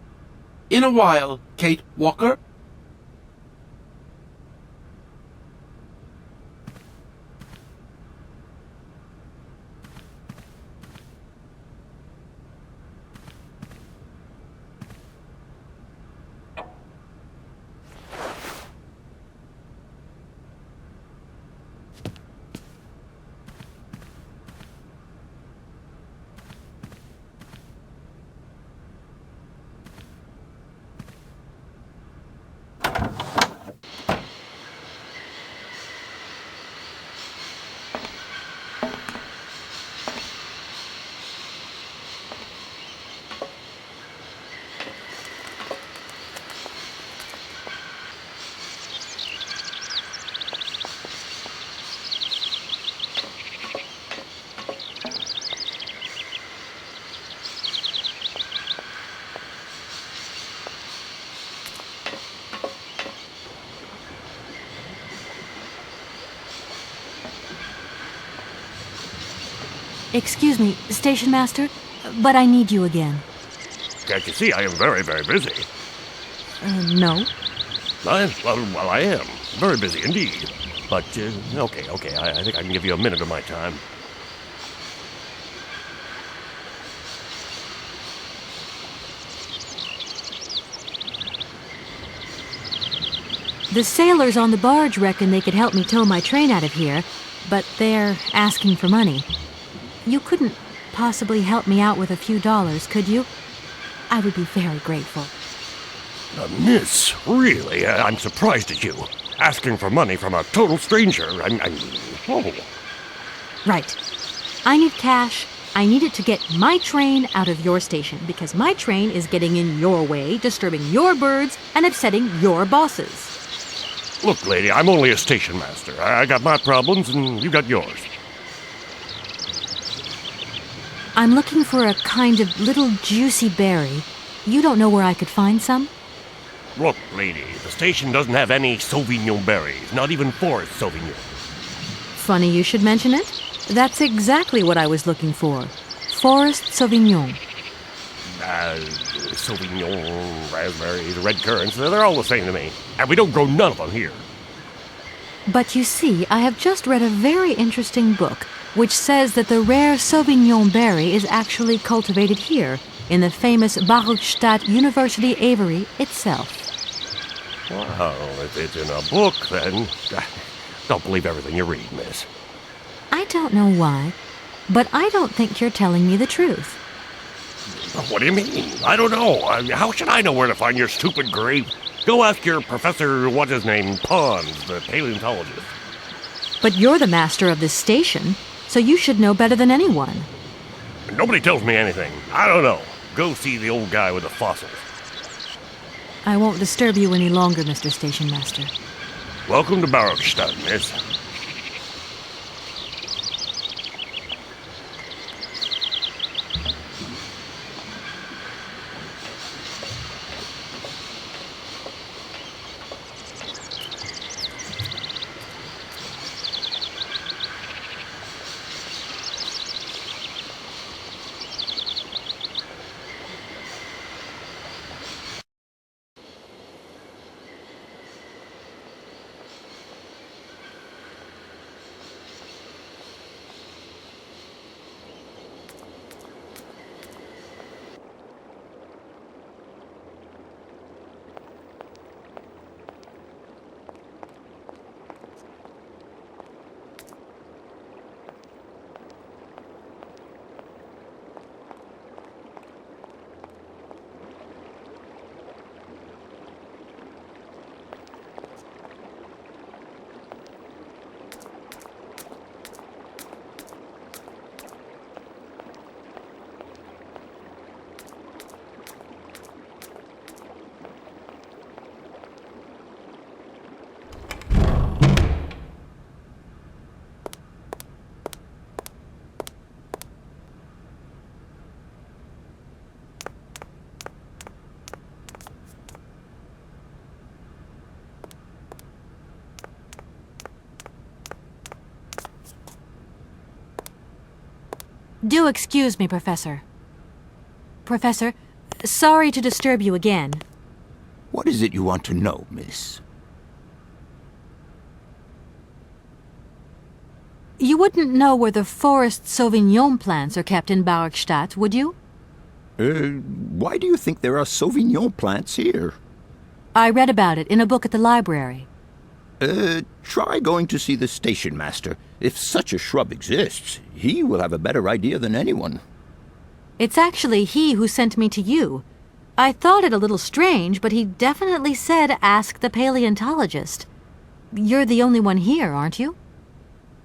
In a while, Kate Walker. Excuse me, station master, but I need you again. Can't you see I am very, very busy? No. Well, I am. Very busy indeed. But, okay, I think I can give you a minute of my time. The sailors on the barge reckon they could help me tow my train out of here, but they're asking for money. You couldn't possibly help me out with a few dollars, could you? I would be very grateful. Miss, really, I'm surprised at you. Asking for money from a total stranger. Oh. Right. I need cash. I need it to get my train out of your station, because my train is getting in your way, disturbing your birds, and upsetting your bosses. Look, lady, I'm only a station master. I got my problems, and you got yours. I'm looking for a kind of little juicy berry. You don't know where I could find some? Look, lady, the station doesn't have any Sauvignon berries, not even Forest Sauvignon. Funny you should mention it. That's exactly what I was looking for. Forest Sauvignon. Sauvignon, raspberries, red currants, they're all the same to me. And we don't grow none of them here. But you see, I have just read a very interesting book which says that the rare Sauvignon berry is actually cultivated here, in the famous Barrockstadt University aviary itself. Well, if it's in a book, then don't believe everything you read, miss. I don't know why, but I don't think you're telling me the truth. What do you mean? I don't know. How should I know where to find your stupid grape? Go ask your Professor, what's-his-name, Pons, the paleontologist. But you're the master of this station, so you should know better than anyone. Nobody tells me anything. I don't know. Go see the old guy with the fossils. I won't disturb you any longer, Mr. Station Master. Welcome to Barrockstadt, miss. Do excuse me, Professor. Professor, sorry to disturb you again. What is it you want to know, miss? You wouldn't know where the Forest Sauvignon plants are kept in Barrockstadt, would you? Why do you think there are Sauvignon plants here? I read about it in a book at the library. Try going to see the station master. If such a shrub exists, he will have a better idea than anyone. It's actually he who sent me to you. I thought it a little strange, but he definitely said ask the paleontologist. You're the only one here, aren't you?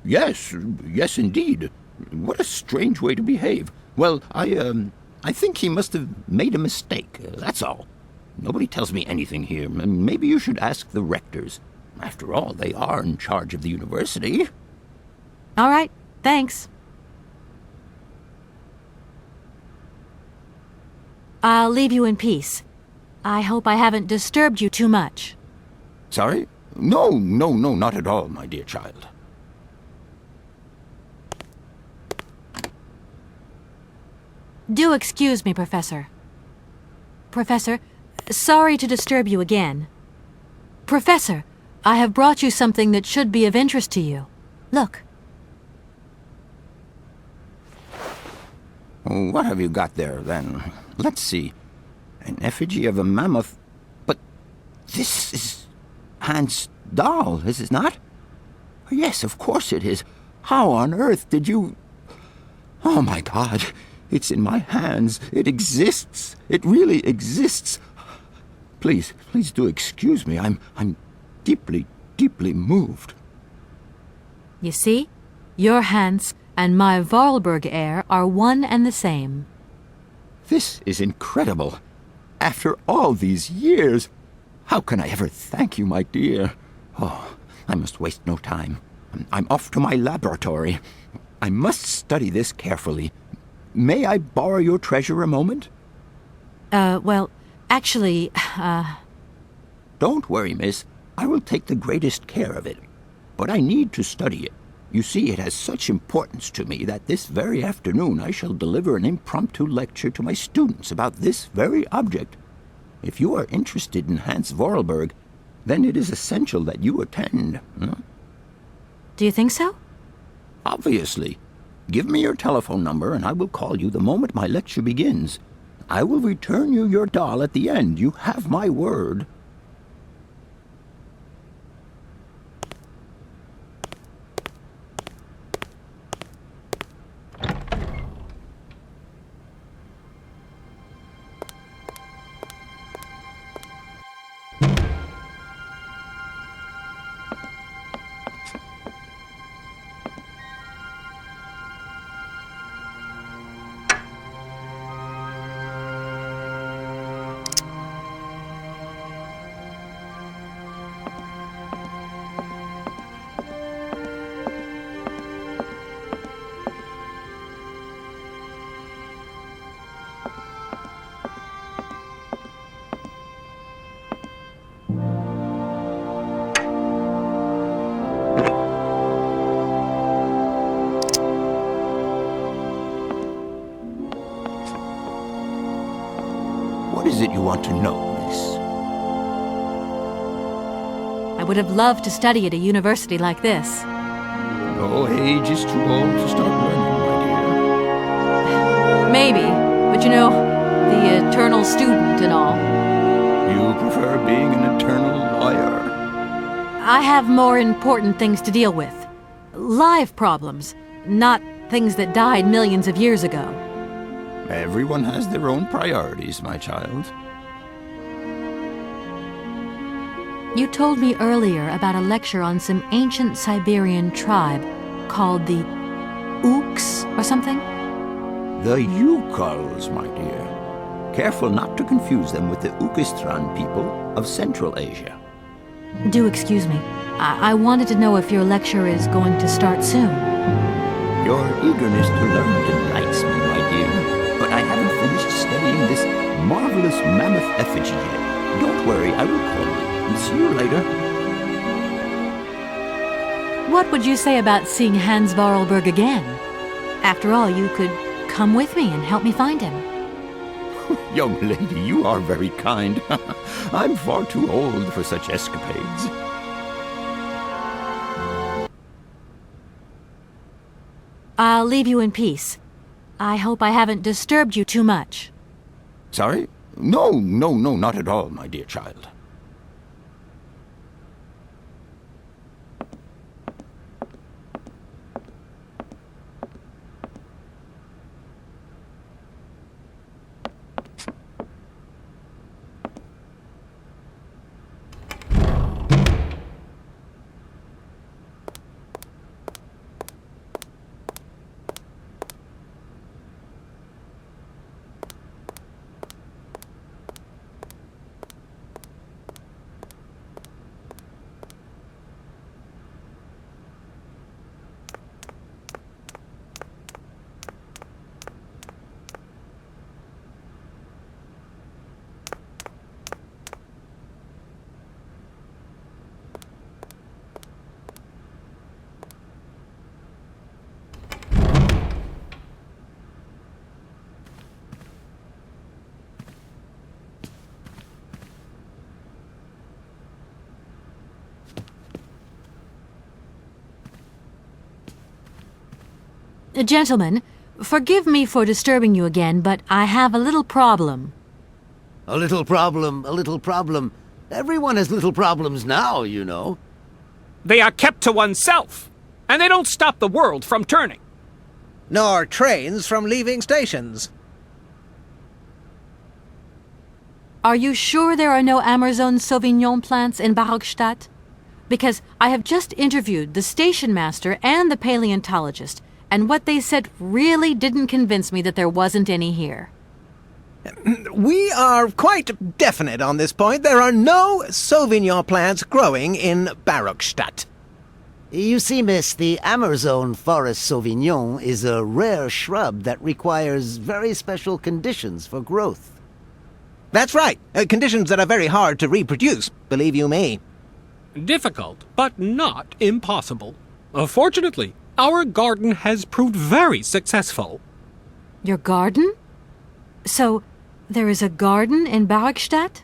Yes, yes indeed. What a strange way to behave. Well, I think he must have made a mistake, that's all. Nobody tells me anything here. Maybe you should ask the rectors. After all, they are in charge of the university. All right, thanks. I'll leave you in peace. I hope I haven't disturbed you too much. Sorry? No, not at all, my dear child. Do excuse me, Professor. Professor, sorry to disturb you again. Professor, I have brought you something that should be of interest to you. Look. What have you got there, then? Let's see. An effigy of a mammoth. But this is Hans' doll, is it not? Yes, of course it is. How on earth did you... Oh, my God. It's in my hands. It exists. It really exists. Please do excuse me. I'm deeply, deeply moved. You see? Your Hans and my Vorarlberg heir are one and the same. This is incredible. After all these years, how can I ever thank you, my dear? Oh, I must waste no time. I'm off to my laboratory. I must study this carefully. May I borrow your treasure a moment? Well, actually, Don't worry, miss. I will take the greatest care of it. But I need to study it. You see, it has such importance to me that this very afternoon I shall deliver an impromptu lecture to my students about this very object. If you are interested in Hans Vorarlberg, then it is essential that you attend. do you think so? Obviously. Give me your telephone number and I will call you the moment my lecture begins. I will return you your doll at the end. You have my word. What is it you want to know, miss? I would have loved to study at a university like this. No age is too old to start learning, my dear. Maybe, but you know, the eternal student and all. You prefer being an eternal lawyer? I have more important things to deal with. Live problems, not things that died millions of years ago. Everyone has their own priorities, my child. You told me earlier about a lecture on some ancient Siberian tribe called the Ooks or something? The Yukals, my dear. Careful not to confuse them with the Ukistran people of Central Asia. Do excuse me. I wanted to know if your lecture is going to start soon. Your eagerness to learn delights me, my dear. But I haven't finished studying this marvelous mammoth effigy yet. Don't worry, I will call you. And see you later. What would you say about seeing Hans Vorarlberg again? After all, you could come with me and help me find him. Young lady, you are very kind. I'm far too old for such escapades. I'll leave you in peace. I hope I haven't disturbed you too much. Sorry? No, not at all, my dear child. Gentlemen, forgive me for disturbing you again, but I have a little problem. A little problem, a little problem. Everyone has little problems now, you know. They are kept to oneself, and they don't stop the world from turning. Nor trains from leaving stations. Are you sure there are no Amazon Sauvignon plants in Barrockstadt? Because I have just interviewed the station master and the paleontologist, and what they said really didn't convince me that there wasn't any here. We are quite definite on this point. There are no Sauvignon plants growing in Barrockstadt. You see, miss, the Amazon Forest Sauvignon is a rare shrub that requires very special conditions for growth. That's right. Conditions that are very hard to reproduce, believe you me. Difficult, but not impossible. Fortunately, our garden has proved very successful. Your garden? So, there is a garden in Barrockstadt?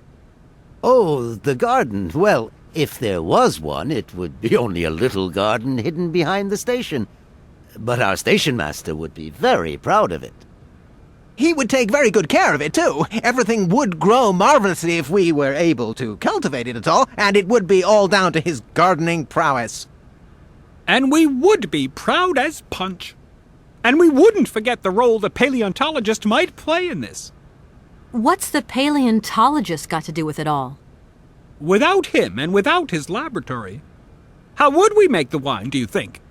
Oh, the garden. Well, if there was one, it would be only a little garden hidden behind the station. But our station master would be very proud of it. He would take very good care of it, too. Everything would grow marvelously if we were able to cultivate it at all, and it would be all down to his gardening prowess. And we would be proud as punch. And we wouldn't forget the role the paleontologist might play in this. What's the paleontologist got to do with it all? Without him and without his laboratory, how would we make the wine, do you think?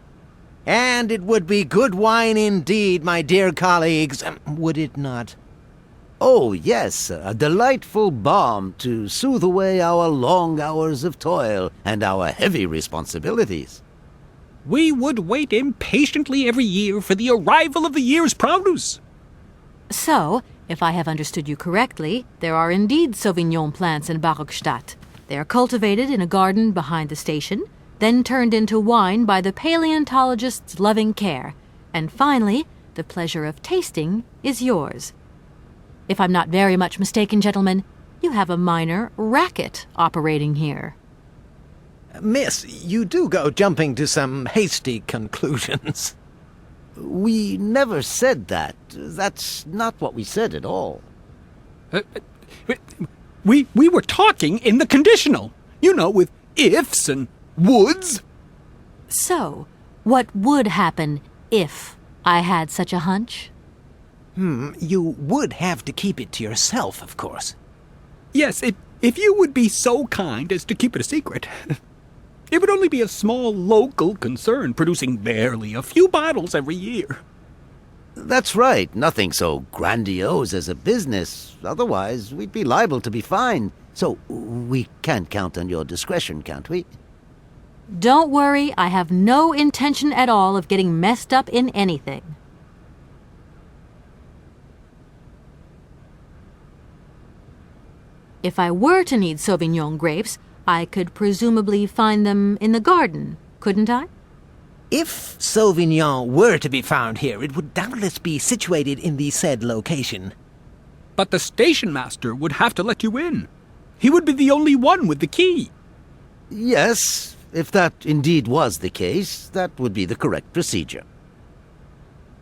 And it would be good wine indeed, my dear colleagues, would it not? Oh, yes, a delightful balm to soothe away our long hours of toil and our heavy responsibilities. We would wait impatiently every year for the arrival of the year's produce. So, if I have understood you correctly, there are indeed Sauvignon plants in Barrockstadt. They are cultivated in a garden behind the station, then turned into wine by the paleontologist's loving care, and finally, the pleasure of tasting is yours. If I'm not very much mistaken, gentlemen, you have a minor racket operating here. Miss, you do go jumping to some hasty conclusions. We never said that. That's not what we said at all. We were talking in the conditional, with ifs and woulds. So, what would happen if I had such a hunch? You would have to keep it to yourself, of course. Yes, if you would be so kind as to keep it a secret. It would only be a small local concern, producing barely a few bottles every year. That's right. Nothing so grandiose as a business. Otherwise, we'd be liable to be fined. So, we can't count on your discretion, can't we? Don't worry, I have no intention at all of getting messed up in anything. If I were to need Sauvignon grapes, I could presumably find them in the garden, couldn't I? If Sauvignon were to be found here, it would doubtless be situated in the said location. But the station master would have to let you in. He would be the only one with the key. Yes, if that indeed was the case, that would be the correct procedure.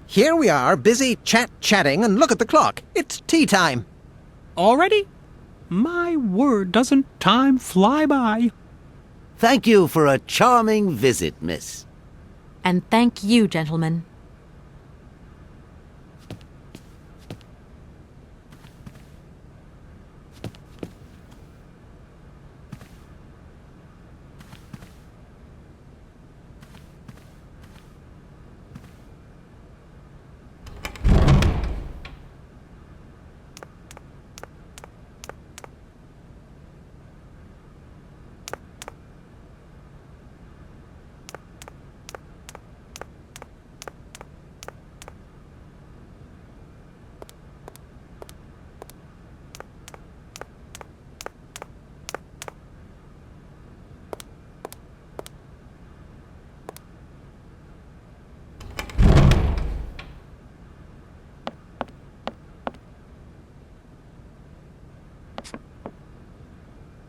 Here we are, busy chatting, and look at the clock. It's tea time. Already? My word, doesn't time fly by? Thank you for a charming visit, miss. And thank you, gentlemen.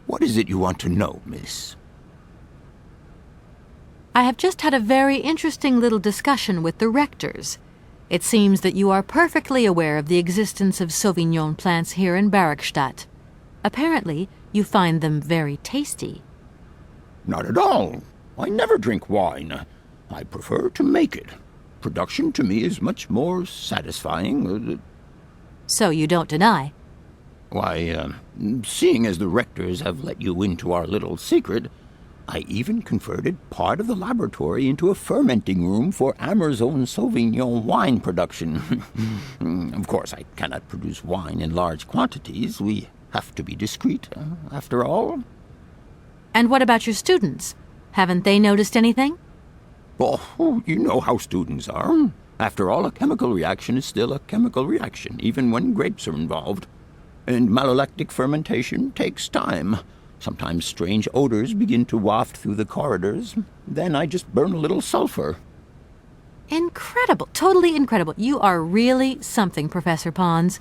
What is it you want to know, miss? I have just had a very interesting little discussion with the rectors. It seems that you are perfectly aware of the existence of Sauvignon plants here in Barrockstadt. Apparently, you find them very tasty. Not at all. I never drink wine. I prefer to make it. Production to me is much more satisfying. So you don't deny? Why, seeing as the rectors have let you into our little secret, I even converted part of the laboratory into a fermenting room for Amazon Sauvignon wine production. Of course, I cannot produce wine in large quantities. We have to be discreet, after all. And what about your students? Haven't they noticed anything? Oh, you know how students are. After all, a chemical reaction is still a chemical reaction, even when grapes are involved. And malolactic fermentation takes time. Sometimes strange odors begin to waft through the corridors. Then I just burn a little sulfur. Incredible. Totally incredible. You are really something, Professor Pons.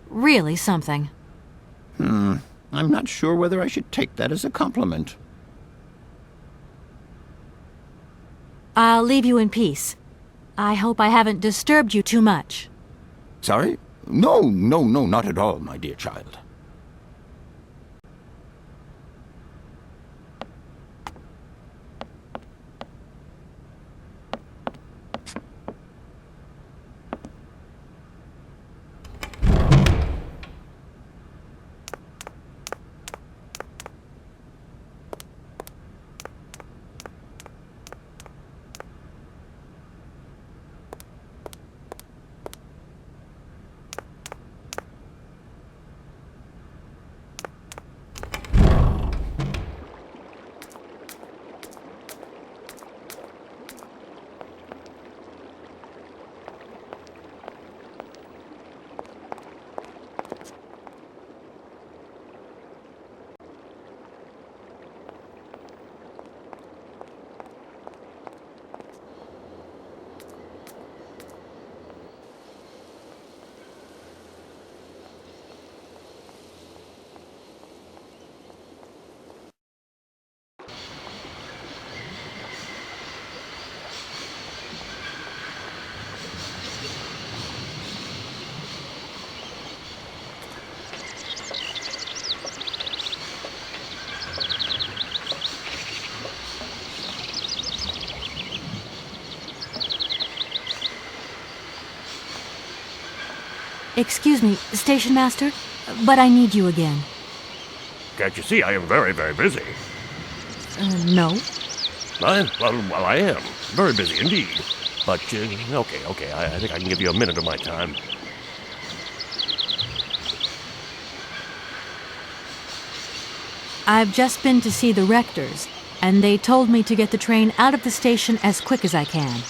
Really something. I'm not sure whether I should take that as a compliment. I'll leave you in peace. I hope I haven't disturbed you too much. Sorry? No, not at all, my dear child. Excuse me, Station Master, but I need you again. Can't you see I am very, very busy? No. Well, I am. Very busy indeed. But, okay, I think I can give you a minute of my time. I've just been to see the rectors, and they told me to get the train out of the station as quick as I can.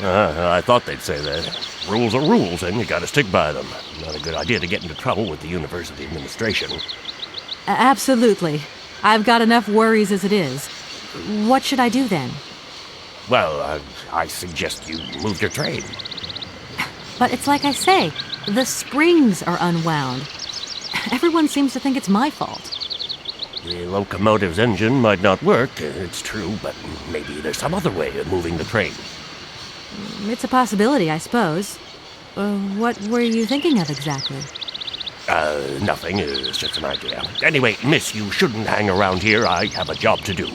I thought they'd say that. Rules are rules, and you gotta stick by them. Not a good idea to get into trouble with the university administration. Absolutely. I've got enough worries as it is. What should I do then? Well, I suggest you move your train. But it's like I say, the springs are unwound. Everyone seems to think it's my fault. The locomotive's engine might not work, it's true, but maybe there's some other way of moving the train. It's a possibility, I suppose. What were you thinking of exactly? Nothing. It's just an idea. Anyway, miss, you shouldn't hang around here. I have a job to do.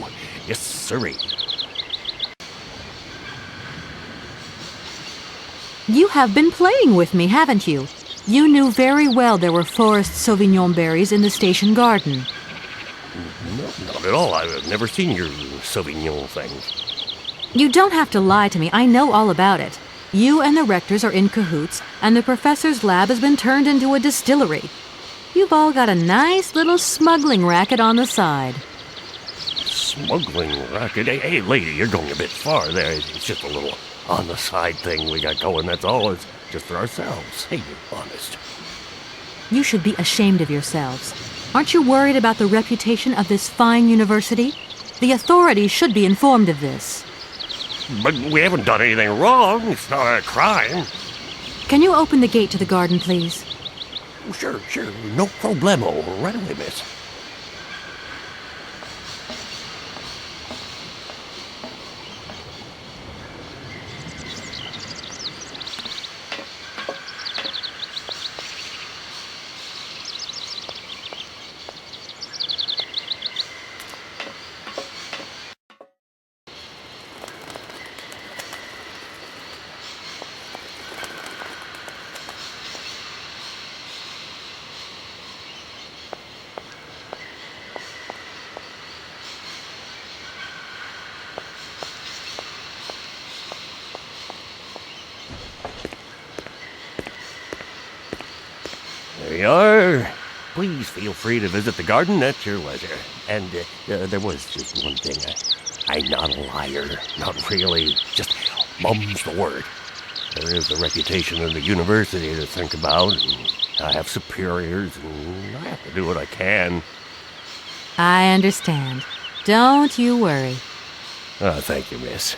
Yes, sirree. You have been playing with me, haven't you? You knew very well there were forest Sauvignon berries in the station garden. No, not at all. I've never seen your Sauvignon thing. You don't have to lie to me. I know all about it. You and the rectors are in cahoots, and the professor's lab has been turned into a distillery. You've all got a nice little smuggling racket on the side. Smuggling racket? Hey, lady, you're going a bit far there. It's just a little on-the-side thing we got going, that's all. It's just for ourselves. Hey, you're honest. You should be ashamed of yourselves. Aren't you worried about the reputation of this fine university? The authorities should be informed of this. But we haven't done anything wrong. It's not a crime. Can you open the gate to the garden, please? Sure. No problemo. Right away, miss. There you are. Please feel free to visit the garden at your leisure. And there was just one thing. I'm not a liar. Not really. Just mum's the word. There is the reputation in the university to think about, and I have superiors, and I have to do what I can. I understand. Don't you worry. Oh, thank you, miss.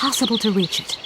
Impossible to reach it.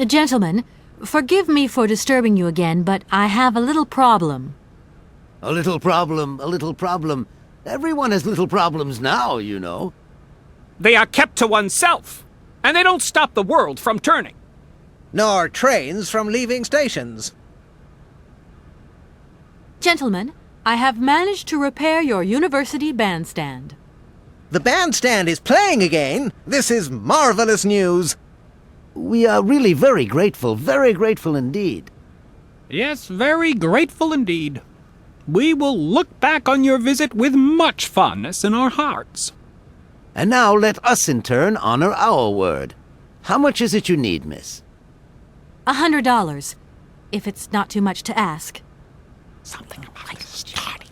Gentlemen, forgive me for disturbing you again, but I have a little problem. A little problem, a little problem. Everyone has little problems now, you know. They are kept to oneself, and they don't stop the world from turning. Nor trains from leaving stations. Gentlemen, I have managed to repair your university bandstand. The bandstand is playing again. This is marvelous news. We are really very grateful indeed. Yes, very grateful indeed. We will look back on your visit with much fondness in our hearts. And now let us in turn honor our word. How much is it you need, miss? $100, if it's not too much to ask. Something like starting.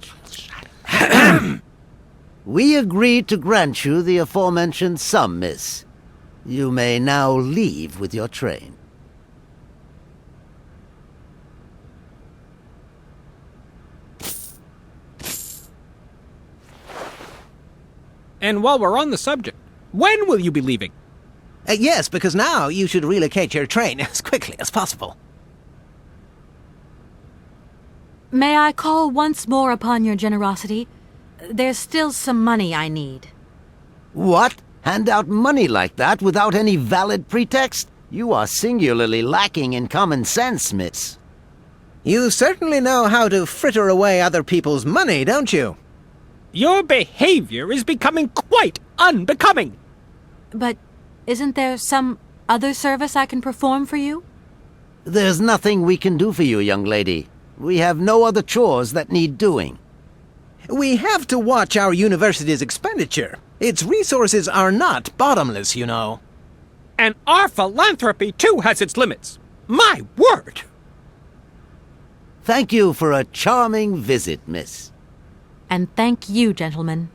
We agree to grant you the aforementioned sum, miss. You may now leave with your train. And while we're on the subject, when will you be leaving? Yes, because now you should relocate your train as quickly as possible. May I call once more upon your generosity? There's still some money I need. What? Hand out money like that without any valid pretext? You are singularly lacking in common sense, miss. You certainly know how to fritter away other people's money, don't you? Your behavior is becoming quite unbecoming. But isn't there some other service I can perform for you? There's nothing we can do for you, young lady. We have no other chores that need doing. We have to watch our university's expenditure. Its resources are not bottomless, you know. And our philanthropy, too, has its limits. My word! Thank you for a charming visit, miss. And thank you, gentlemen.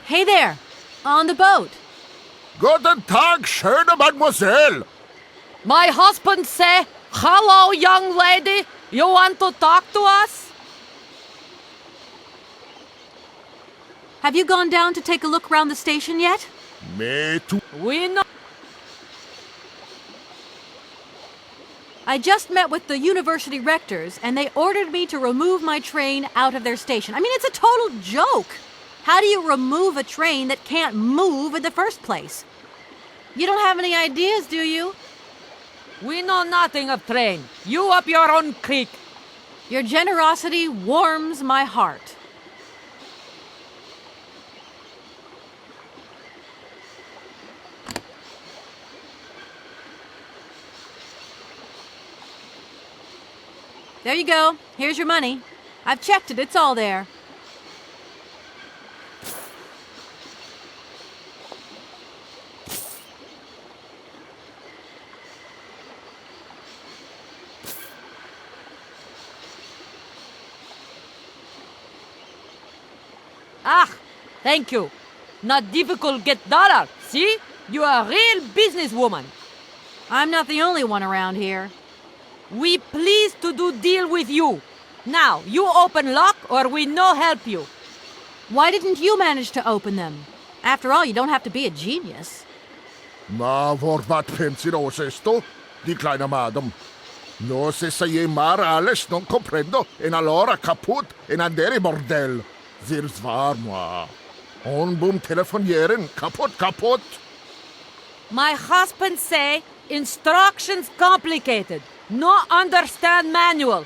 Hey there! On the boat! Guten Tag, schöne Mademoiselle. My husband say, "Hello, young lady. You want to talk to us?" Have you gone down to take a look around the station yet? Me too. We know. I just met with the university rectors, and they ordered me to remove my train out of their station. I mean, it's a total joke! How do you remove a train that can't move in the first place? You don't have any ideas, do you? We know nothing of train. You up your own creek. Your generosity warms my heart. There you go. Here's your money. I've checked it. It's all there. Ah, thank you. Not difficult get dollar, see? You are a real businesswoman. I'm not the only one around here. We pleased to do deal with you. Now, you open lock or we no help you. Why didn't you manage to open them? After all, you don't have to be a genius. Ma vorbat pensinos esto, di kleine madam. No se sei mar alles non comprendo, en allora kaput en andere bordel. Zirs war moi. On boom telefonieren, kaput. My husband say instructions complicated. No understand manual.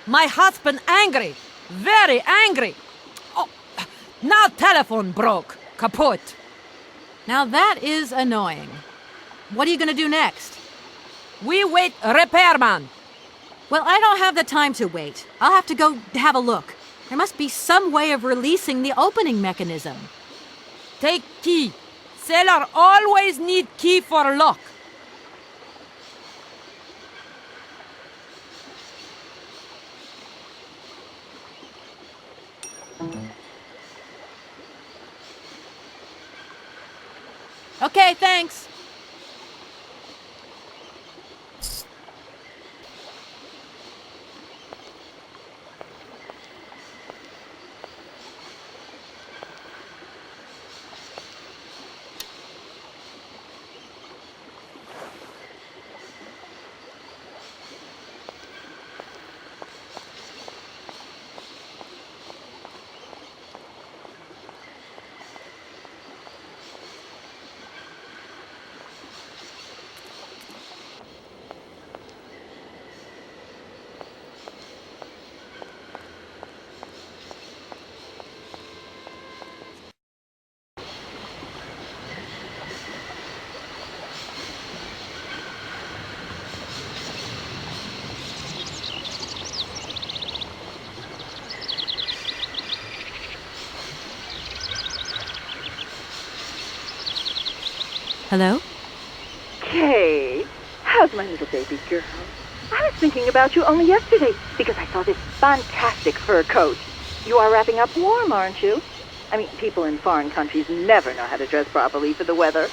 My husband angry. Very angry. Oh, now telephone broke. Kaput. Now that is annoying. What are you going to do next? We wait repairman. Well, I don't have the time to wait. I'll have to go have a look. There must be some way of releasing the opening mechanism. Take key. Sailor always need key for lock. Okay, thanks. Hello? Kay, how's my little baby girl? I was thinking about you only yesterday because I saw this fantastic fur coat. You are wrapping up warm, aren't you? I mean, people in foreign countries never know how to dress properly for the weather.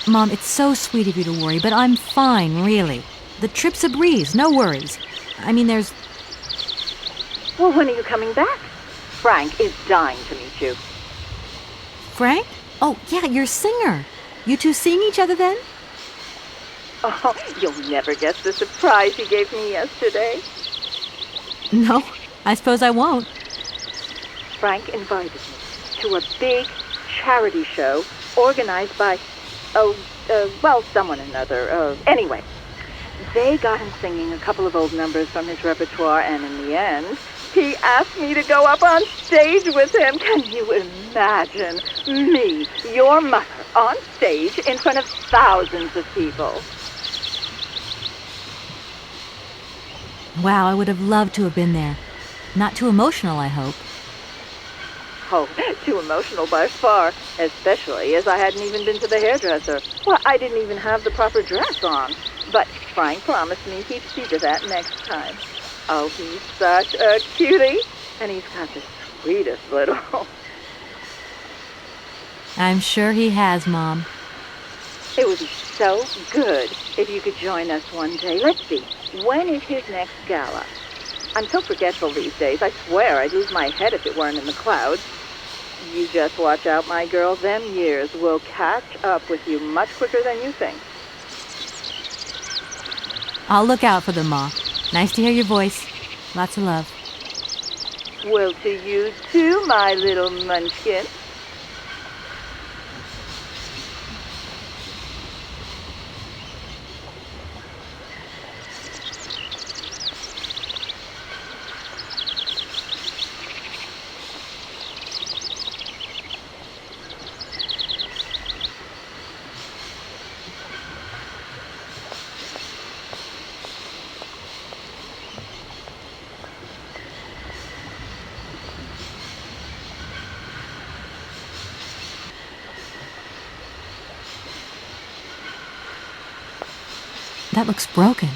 Mom, it's so sweet of you to worry, but I'm fine, really. The trip's a breeze, no worries. I mean, there's... Well, when are you coming back? Frank is dying to meet you. Frank? Oh, yeah, your singer. You two seeing each other then? Oh, you'll never guess the surprise he gave me yesterday. No, I suppose I won't. Frank invited me to a big charity show organized by, someone or another. Anyway, they got him singing a couple of old numbers from his repertoire, and in the end, he asked me to go up on stage with him. Can you imagine me, your mother, on stage in front of thousands of people? Wow, I would have loved to have been there. Not too emotional, I hope. Oh, too emotional by far, especially as I hadn't even been to the hairdresser. Well, I didn't even have the proper dress on. But Frank promised me he'd see to that next time. Oh, he's such a cutie, and he's got the sweetest little... I'm sure he has, Mom. It would be so good if you could join us one day. Let's see, when is his next gala? I'm so forgetful these days. I swear I'd lose my head if it weren't in the clouds. You just watch out, my girl. Them years will catch up with you much quicker than you think. I'll look out for them, Ma. Nice to hear your voice. Lots of love. Well, to you too, my little munchkin. That looks broken.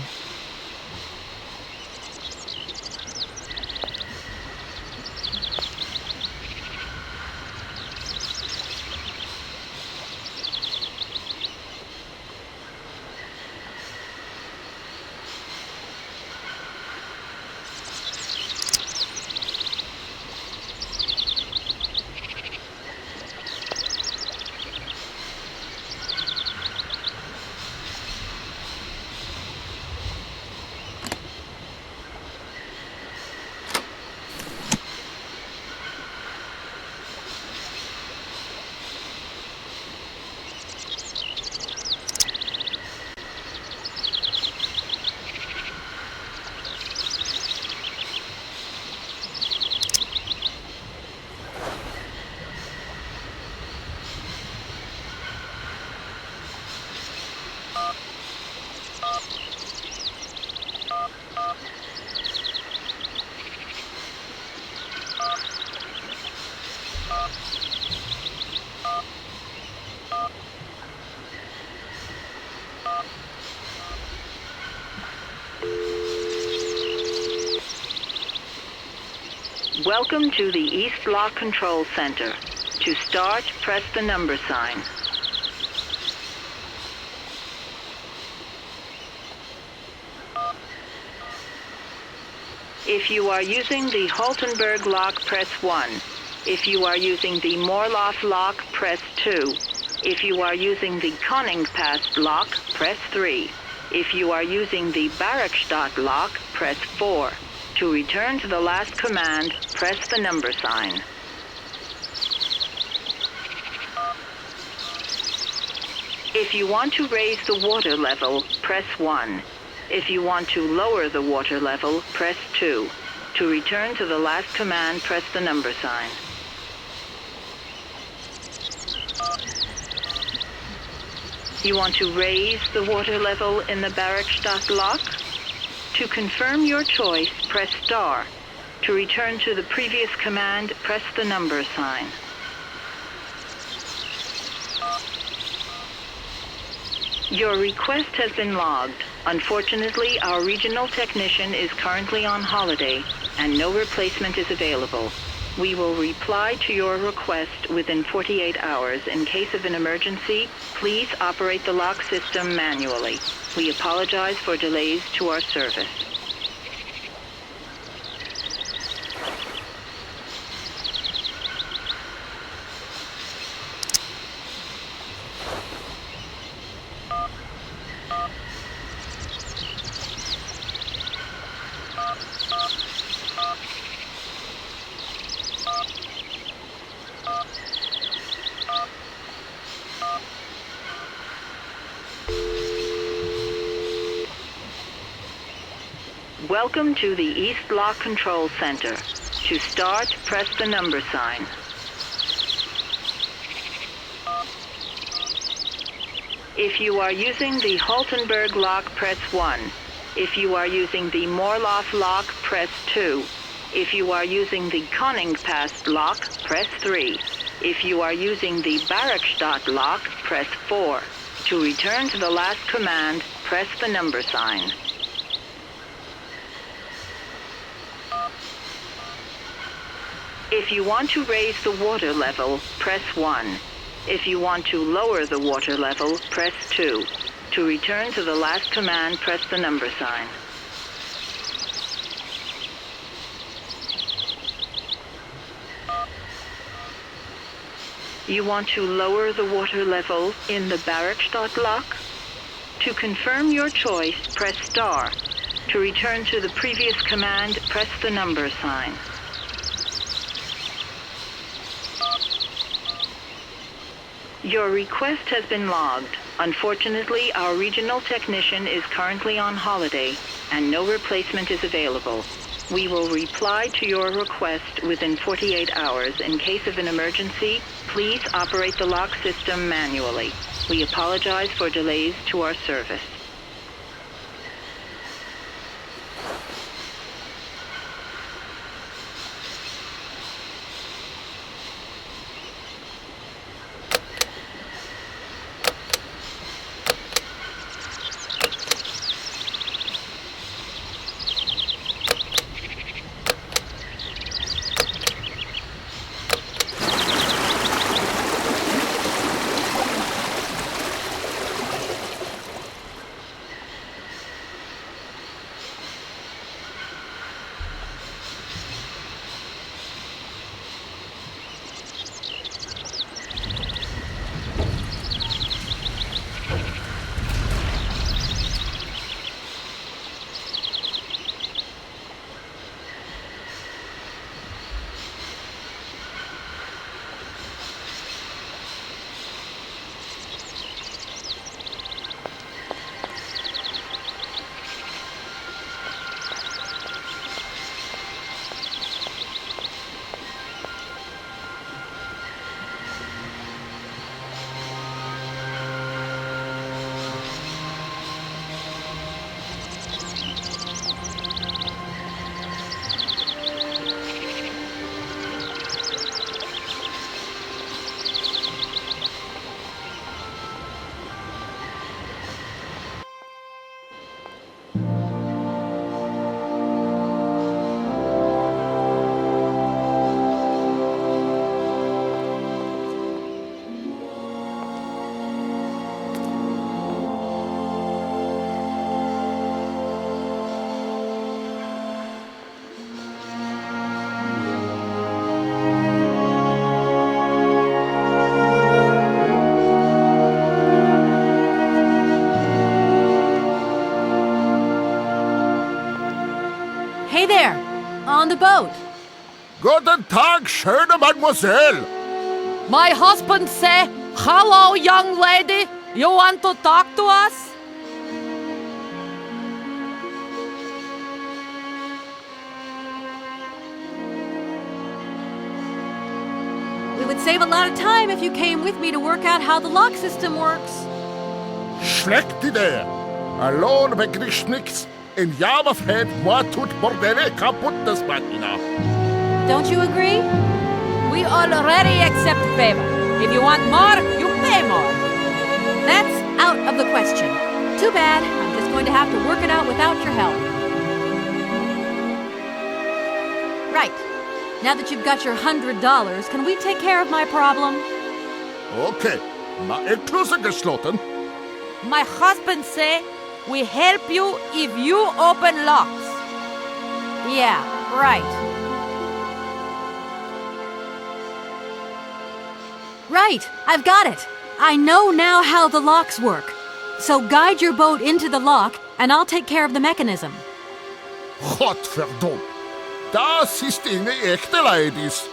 Welcome to the East Lock Control Center. To start, press the number sign. If you are using the Haltenberg lock, press 1. If you are using the Morloff lock, press 2. If you are using the Koningpass lock, press 3. If you are using the Barrockstadt lock, press 4. To return to the last command, press the number sign. If you want to raise the water level, press 1. If you want to lower the water level, press 2. To return to the last command, press the number sign. You want to raise the water level in the Barrockstadt lock? To confirm your choice, press star. To return to the previous command, press the number sign. Your request has been logged. Unfortunately, our regional technician is currently on holiday, and no replacement is available. We will reply to your request within 48 hours. In case of an emergency, please operate the lock system manually. We apologize for delays to our service. Welcome to the East Lock Control Center. To start, press the number sign. If you are using the Haltenberg lock, press 1. If you are using the Morloff lock, press 2. If you are using the Koningpass lock, press 3. If you are using the Barrockstadt lock, press 4. To return to the last command, press the number sign. If you want to raise the water level, press 1. If you want to lower the water level, press 2. To return to the last command, press the number sign. You want to lower the water level in the Barrockstadt lock? To confirm your choice, press star. To return to the previous command, press the number sign. Your request has been logged. Unfortunately, our regional technician is currently on holiday, and no replacement is available. We will reply to your request within 48 hours. In case of an emergency, please operate the lock system manually. We apologize for delays to our service. on the boat. Guten Tag, schöne Mademoiselle. My husband say, hello, young lady. You want to talk to us? We would save a lot of time if you came with me to work out how the lock system works. Schlechte Idee. Alone begriff nix. In Java fällt moi tut Bordelle kaputtes Machina. Don't you agree? We already accept favor. If you want more, you pay more. That's out of the question. Too bad. I'm just going to have to work it out without your help. Right. Now that you've got your $100, can we take care of my problem? Okay, ma Ekluse geschlossen. My husband say, we help you if you open locks. Yeah, right. Right, I've got it. I know now how the locks work. So guide your boat into the lock, and I'll take care of the mechanism. Godverdomme. Das ist eine echte Ladies.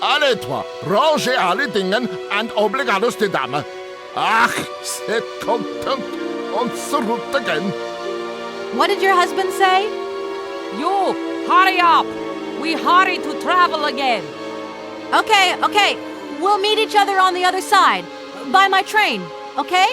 Alle etwa, range alle Dingen and obligados de dame. Ach, set content und zurück again. What did your husband say? You, hurry up. We hurry to travel again. Okay. We'll meet each other on the other side. By my train, okay?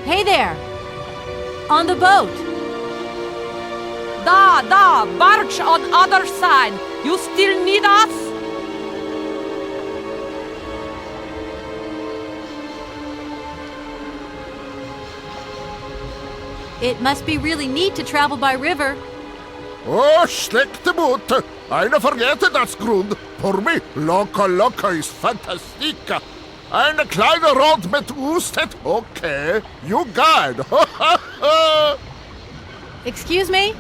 Hey there! On the boat! Da, barge on other side. You still need us? It must be really neat to travel by river. Oh, slechte boot. Eine vergete das Grund. Für mich, loco ist fantastica. Eine kleine Rot mit Ustet, okay. You guide. Excuse me?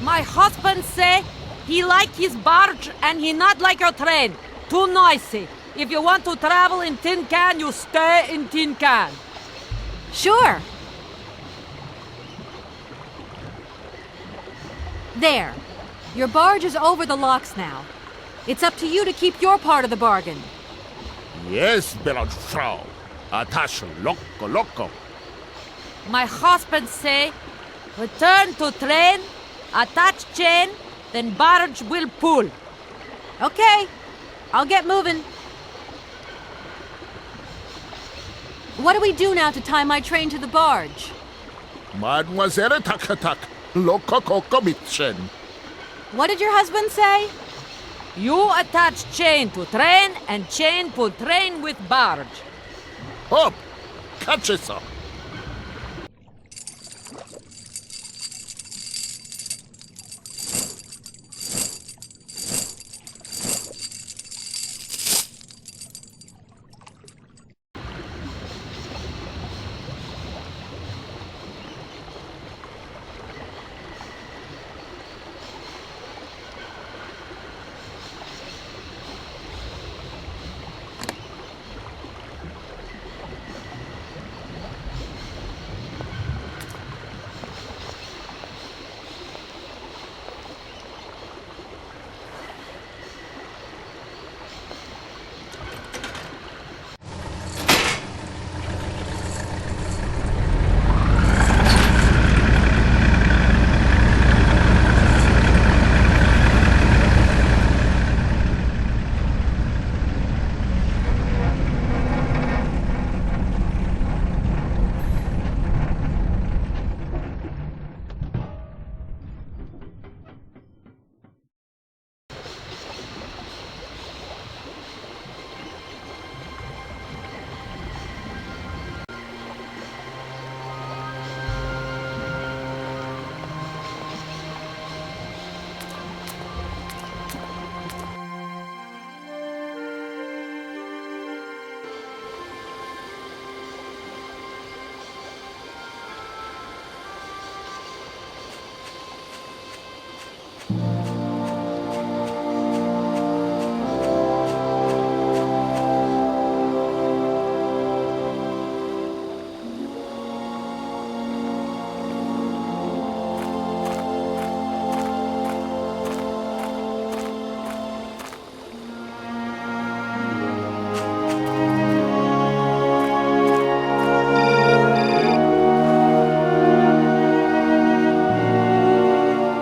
My husband say he like his barge and he not like your train. Too noisy. If you want to travel in Tin Can, you stay in Tin Can. Sure. There. Your barge is over the locks now. It's up to you to keep your part of the bargain. Yes, beloved Frau. Attache loco. My husband say, return to train, attach chain, then barge will pull. Okay. I'll get moving. What do we do now to tie my train to the barge? Mademoiselle Tak, loco coco mitchen. What did your husband say? You attach chain to train and chain pull train with barge. Hop, catch it up.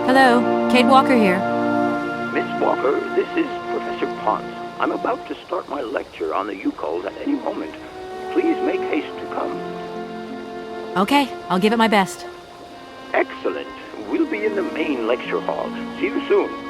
Hello, Kate Walker here. Miss Walker, this is Professor Ponce. I'm about to start my lecture on the Yukols at any moment. Please make haste to come. Okay, I'll give it my best. Excellent. We'll be in the main lecture hall. See you soon.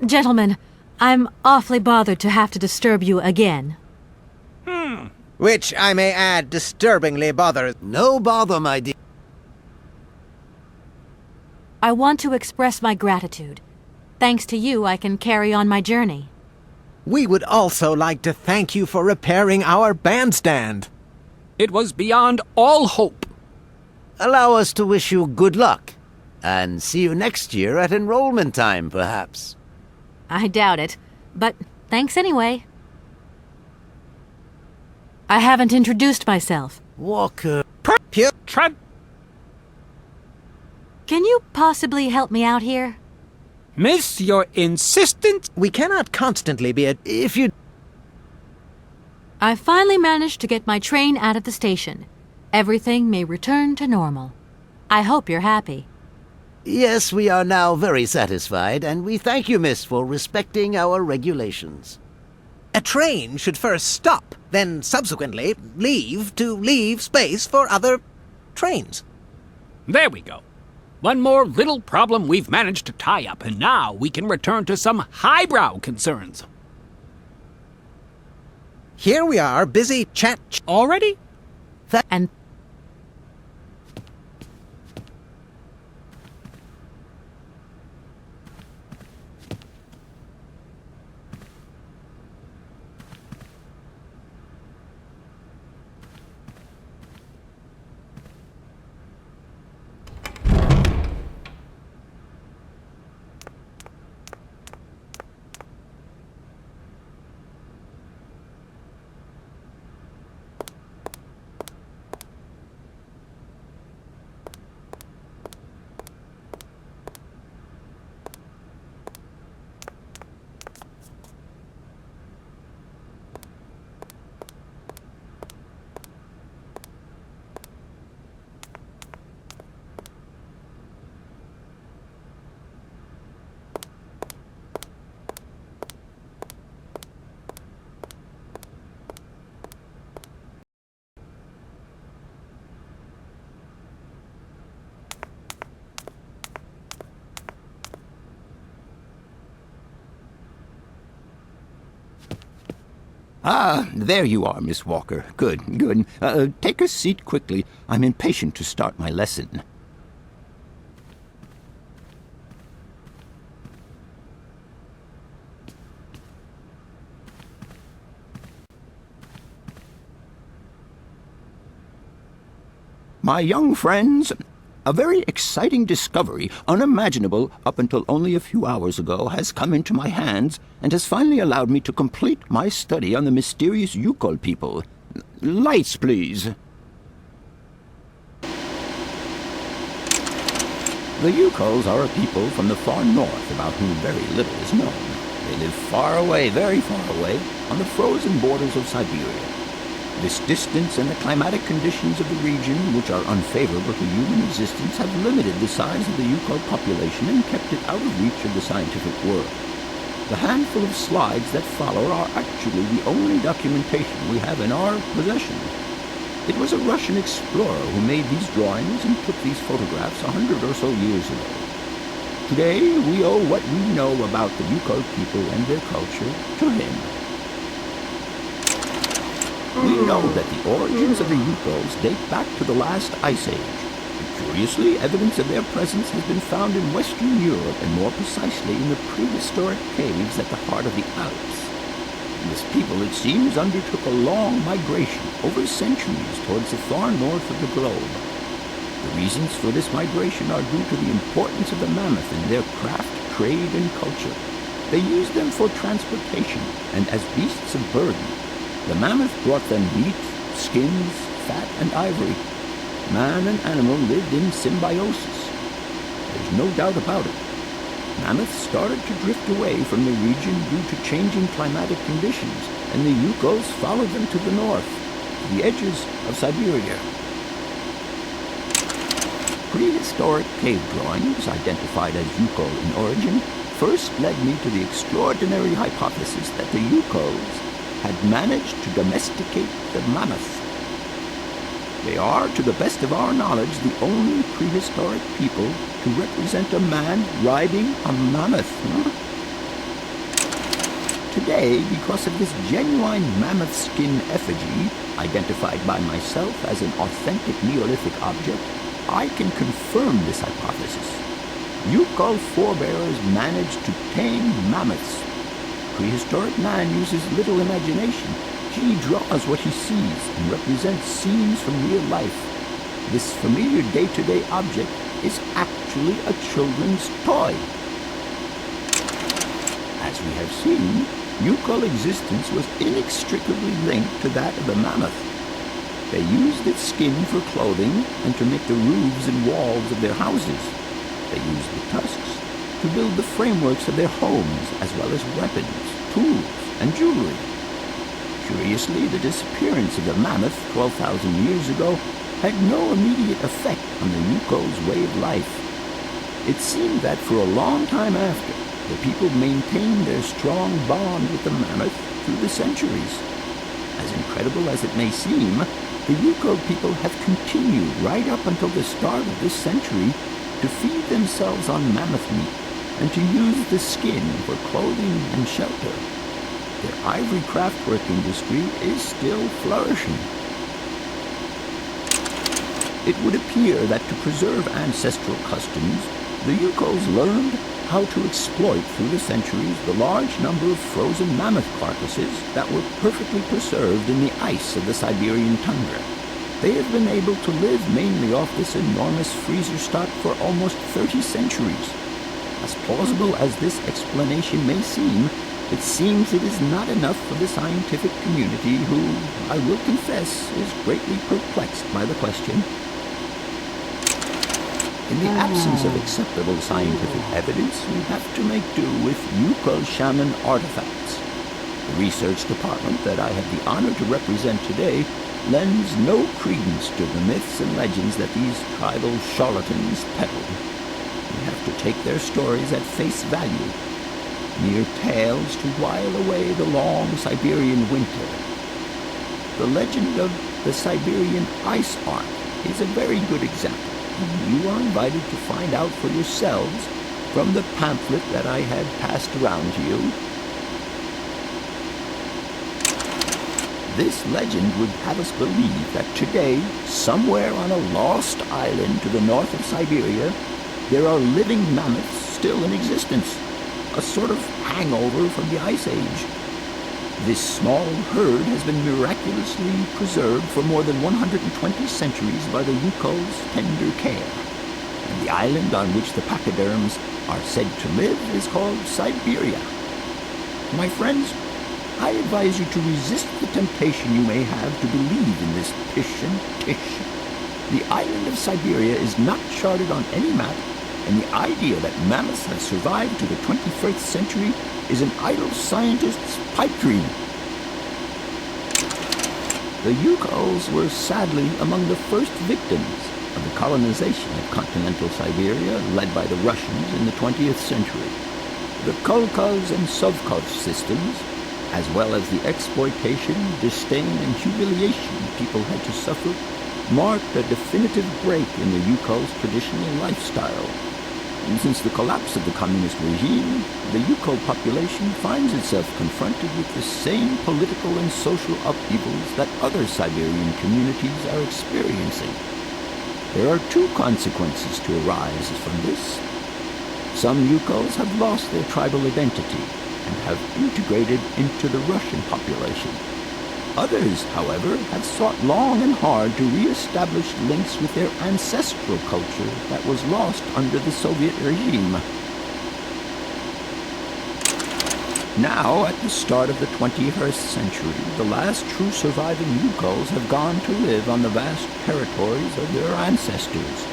Gentlemen, I'm awfully bothered to have to disturb you again. Which, I may add, disturbingly bothers. No bother, my dear. I want to express my gratitude. Thanks to you, I can carry on my journey. We would also like to thank you for repairing our bandstand. It was beyond all hope. Allow us to wish you good luck. And see you next year at enrollment time, perhaps. I doubt it, but thanks anyway. I haven't introduced myself. Walker. Tread. Can you possibly help me out here? Miss, your insistent... We cannot constantly be If you... I finally managed to get my train out of the station. Everything may return to normal. I hope you're happy. Yes, we are now very satisfied, and we thank you, miss, for respecting our regulations. A train should first stop, then subsequently leave to leave space for other trains. There we go. One more little problem we've managed to tie up, and now we can return to some highbrow concerns. Here we are, busy already? And Ah, there you are, Miss Walker. Good, good. Take a seat quickly. I'm impatient to start my lesson. My young friends, a very exciting discovery, unimaginable up until only a few hours ago, has come into my hands and has finally allowed me to complete my study on the mysterious Yukol people. Lights, please. The Yukols are a people from the far north about whom very little is known. They live far away, very far away, on the frozen borders of Syberia. This distance and the climatic conditions of the region, which are unfavorable to human existence, have limited the size of the Yukol population and kept it out of reach of the scientific world. The handful of slides that follow are actually the only documentation we have in our possession. It was a Russian explorer who made these drawings and took these photographs 100 or so years ago. Today, we owe what we know about the Yukol people and their culture to him. We know that the origins of the Yukols date back to the last ice age. Curiously, evidence of their presence has been found in Western Europe, and more precisely in the prehistoric caves at the heart of the Alps. This people, it seems, undertook a long migration over centuries towards the far north of the globe. The reasons for this migration are due to the importance of the mammoth in their craft, trade, and culture. They used them for transportation and as beasts of burden. The mammoth brought them meat, skins, fat, and ivory. Man and animal lived in symbiosis. There's no doubt about it. Mammoths started to drift away from the region due to changing climatic conditions, and the Yukols followed them to the north, to the edges of Syberia. Prehistoric cave drawings, identified as Yukol in origin, first led me to the extraordinary hypothesis that the Yukols had managed to domesticate the mammoth. They are, to the best of our knowledge, the only prehistoric people to represent a man riding a mammoth. today, because of this genuine mammoth skin effigy, identified by myself as an authentic Neolithic object, I can confirm this hypothesis. Yukol forebears managed to tame mammoths. Prehistoric man uses little imagination. He draws what he sees and represents scenes from real life. This familiar day-to-day object is actually a children's toy. As we have seen, Yukol existence was inextricably linked to that of the mammoth. They used its skin for clothing and to make the roofs and walls of their houses. They used the tusks to build the frameworks of their homes, as well as weapons, tools, and jewelry. Curiously, the disappearance of the mammoth 12,000 years ago had no immediate effect on the Yukol's way of life. It seemed that for a long time after, the people maintained their strong bond with the mammoth through the centuries. As incredible as it may seem, the Yukol people have continued right up until the start of this century to feed themselves on mammoth meat and to use the skin for clothing and shelter. Their ivory craftwork industry is still flourishing. It would appear that to preserve ancestral customs, the Yukols learned how to exploit through the centuries the large number of frozen mammoth carcasses that were perfectly preserved in the ice of the Siberian tundra. They have been able to live mainly off this enormous freezer stock for almost 30 centuries. As plausible as this explanation may seem, it seems it is not enough for the scientific community who, I will confess, is greatly perplexed by the question. In the absence of acceptable scientific evidence, we have to make do with Yukol shaman artifacts. The research department that I have the honor to represent today lends no credence to the myths and legends that these tribal charlatans peddle. We have to take their stories at face value, mere tales to while away the long Siberian winter. The legend of the Siberian Ice Ark is a very good example. You are invited to find out for yourselves from the pamphlet that I had passed around to you. This legend would have us believe that today, somewhere on a lost island to the north of Siberia, there are living mammoths still in existence, a sort of hangover from the Ice Age. This small herd has been miraculously preserved for more than 120 centuries by the Yukol's tender care. And the island on which the pachyderms are said to live is called Syberia. My friends, I advise you to resist the temptation you may have to believe in this pish and tish. The island of Syberia is not charted on any map, and the idea that mammoths have survived to the 21st century is an idle scientist's pipe dream. The Yukols were sadly among the first victims of the colonization of continental Siberia led by the Russians in the 20th century. The Kolkhoz and Sovkhoz systems, as well as the exploitation, disdain, and humiliation people had to suffer, marked a definitive break in the Yukol's traditional lifestyle. And since the collapse of the communist regime, the Yukol population finds itself confronted with the same political and social upheavals that other Siberian communities are experiencing. There are two consequences to arise from this. Some Yukols have lost their tribal identity and have integrated into the Russian population. Others, however, have sought long and hard to re-establish links with their ancestral culture that was lost under the Soviet regime. Now, at the start of the 21st century, the last true surviving Yukols have gone to live on the vast territories of their ancestors.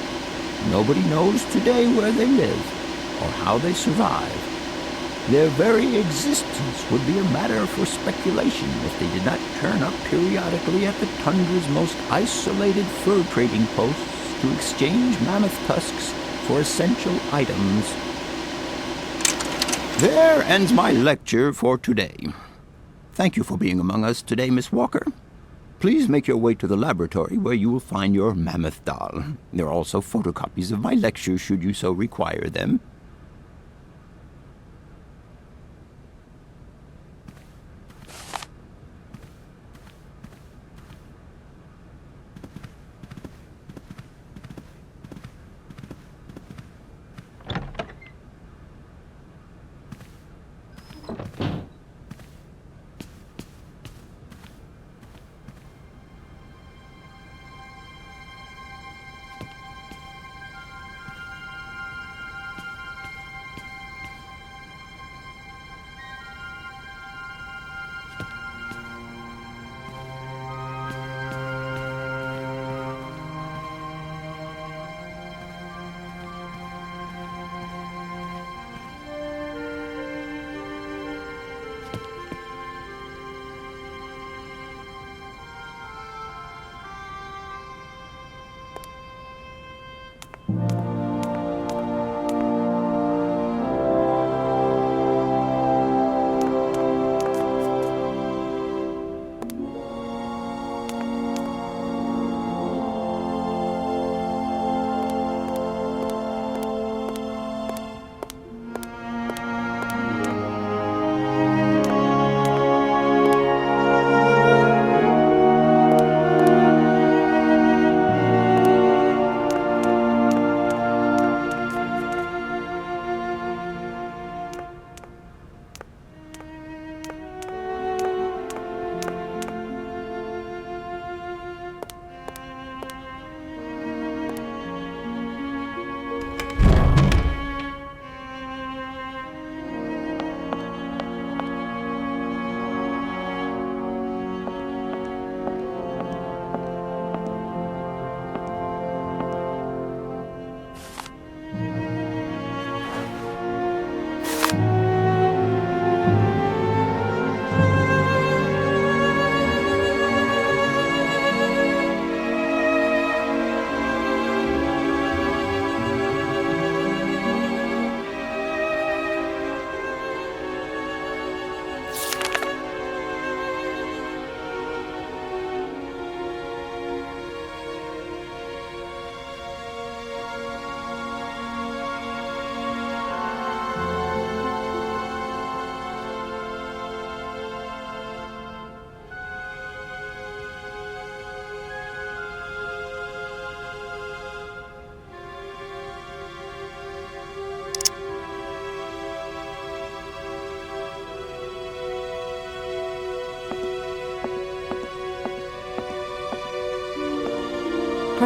Nobody knows today where they live or how they survive. Their very existence would be a matter for speculation if they did not turn up periodically at the tundra's most isolated fur trading posts to exchange mammoth tusks for essential items. There ends my lecture for today. Thank you for being among us today, Miss Walker. Please make your way to the laboratory where you will find your mammoth doll. There are also photocopies of my lectures should you so require them.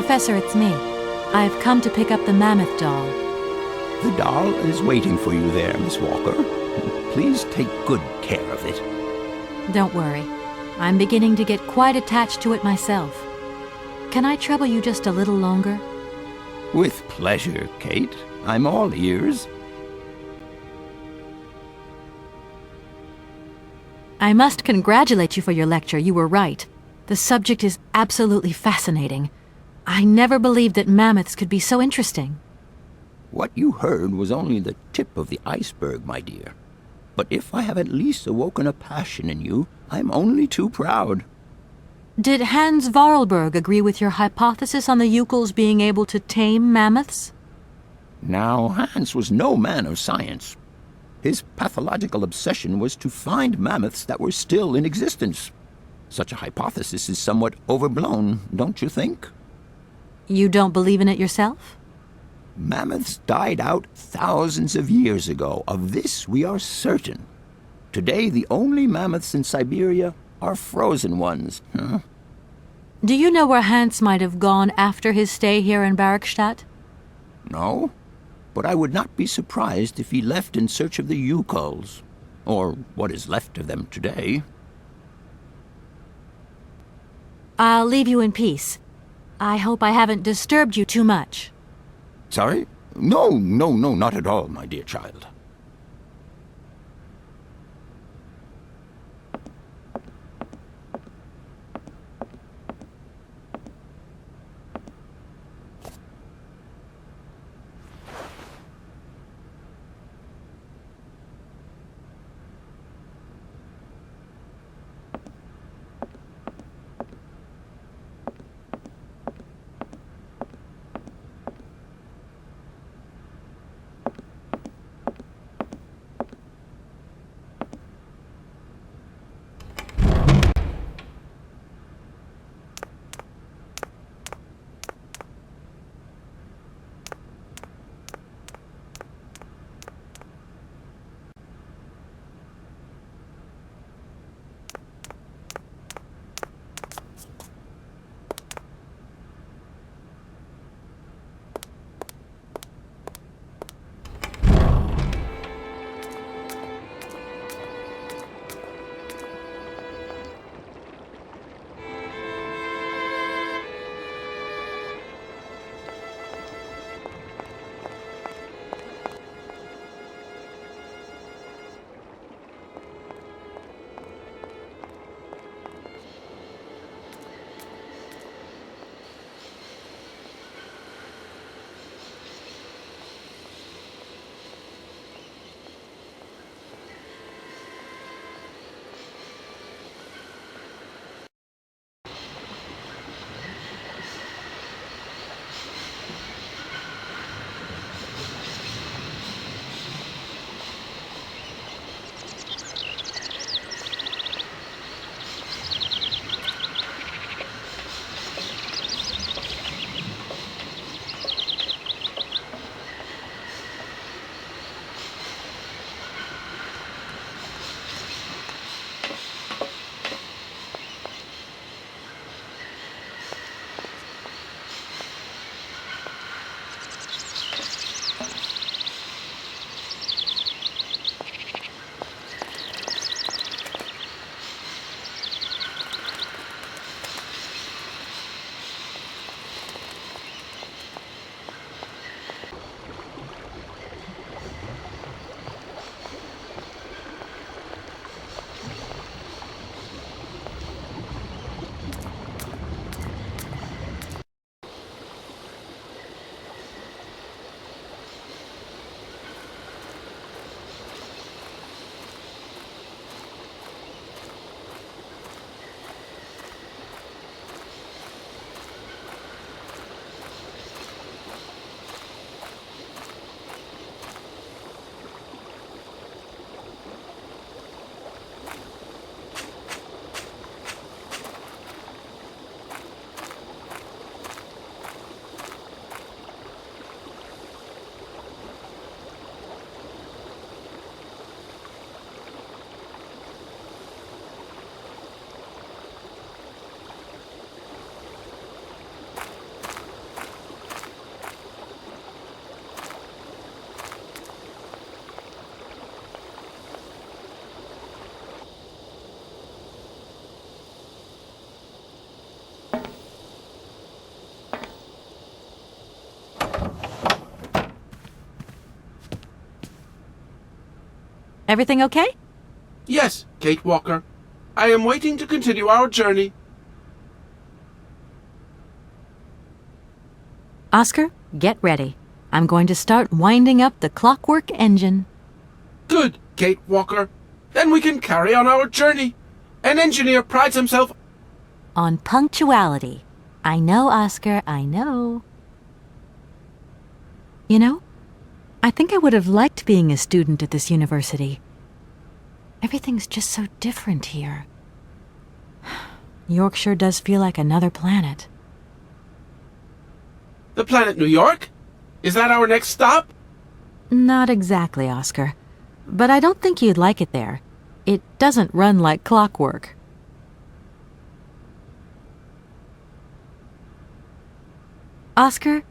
Professor, it's me. I've come to pick up the mammoth doll. The doll is waiting for you there, Miss Walker. Please take good care of it. Don't worry. I'm beginning to get quite attached to it myself. Can I trouble you just a little longer? With pleasure, Kate. I'm all ears. I must congratulate you for your lecture. You were right. The subject is absolutely fascinating. I never believed that mammoths could be so interesting. What you heard was only the tip of the iceberg, my dear. But if I have at least awoken a passion in you, I'm only too proud. Did Hans Vorarlberg agree with your hypothesis on the Ukels being able to tame mammoths? Now, Hans was no man of science. His pathological obsession was to find mammoths that were still in existence. Such a hypothesis is somewhat overblown, don't you think? You don't believe in it yourself? Mammoths died out thousands of years ago. Of this we are certain. Today, the only mammoths in Syberia are frozen ones. Huh? Do you know where Hans might have gone after his stay here in Barrockstadt? No, but I would not be surprised if he left in search of the Ukels, or what is left of them today. I'll leave you in peace. I hope I haven't disturbed you too much. Sorry? No, not at all, my dear child. Everything okay? Yes, Kate Walker. I am waiting to continue our journey. Oscar, get ready. I'm going to start winding up the clockwork engine. Good, Kate Walker. Then we can carry on our journey. An engineer prides himself On punctuality. I know, Oscar, I know. You know, I think I would have liked being a student at this university. Everything's just so different here. Yorkshire does feel like another planet. the planet New York. Is that our next stop? Not exactly, Oscar. But I don't think you'd like it there. It doesn't run like clockwork. Oscar,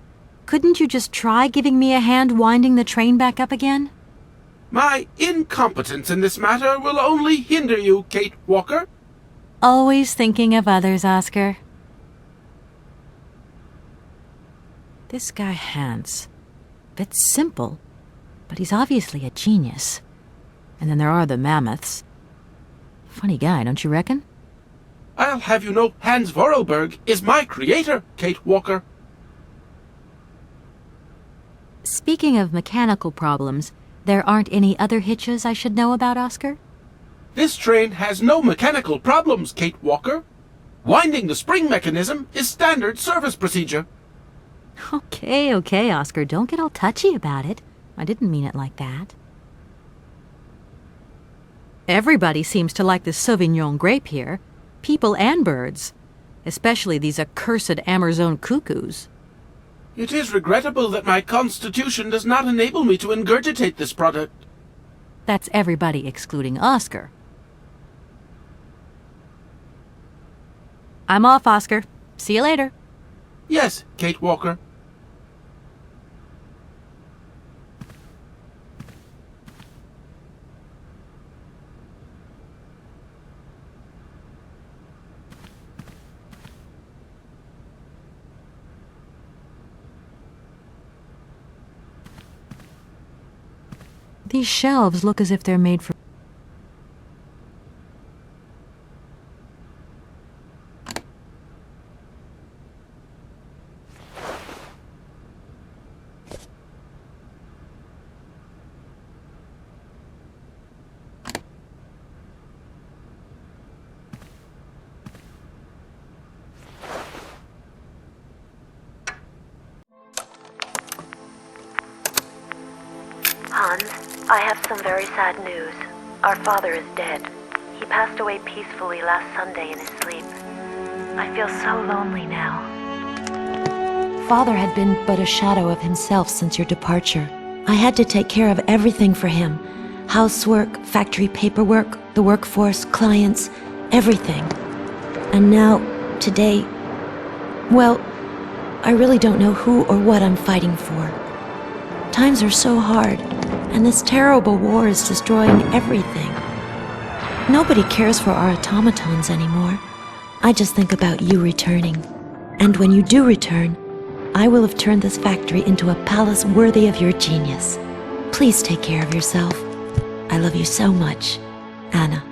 couldn't you just try giving me a hand winding the train back up again? My incompetence in this matter will only hinder you, Kate Walker. Always thinking of others, Oscar. This guy Hans. Bit simple, but he's obviously a genius. And then there are the mammoths. Funny guy, don't you reckon? I'll have you know Hans Vorarlberg is my creator, Kate Walker. Speaking of mechanical problems, there aren't any other hitches I should know about, Oscar? This train has no mechanical problems, Kate Walker. Winding the spring mechanism is standard service procedure. Okay, Oscar, don't get all touchy about it. I didn't mean it like that. Everybody seems to like the Sauvignon grape here. People and birds. Especially these accursed Amazon cuckoos. It is regrettable that my constitution does not enable me to ingurgitate this product. That's everybody excluding Oscar. I'm off, Oscar. See you later. Yes, Kate Walker. These shelves look as if they're made for... Hans, I have some very sad news. Our father is dead. He passed away peacefully last Sunday in his sleep. I feel so lonely now. Father had been but a shadow of himself since your departure. I had to take care of everything for him. Housework, factory paperwork, the workforce, clients, everything. And now, today, well, I really don't know who or what I'm fighting for. Times are so hard, and this terrible war is destroying everything. Nobody cares for our automatons anymore. I just think about you returning. And when you do return, I will have turned this factory into a palace worthy of your genius. Please take care of yourself. I love you so much, Anna.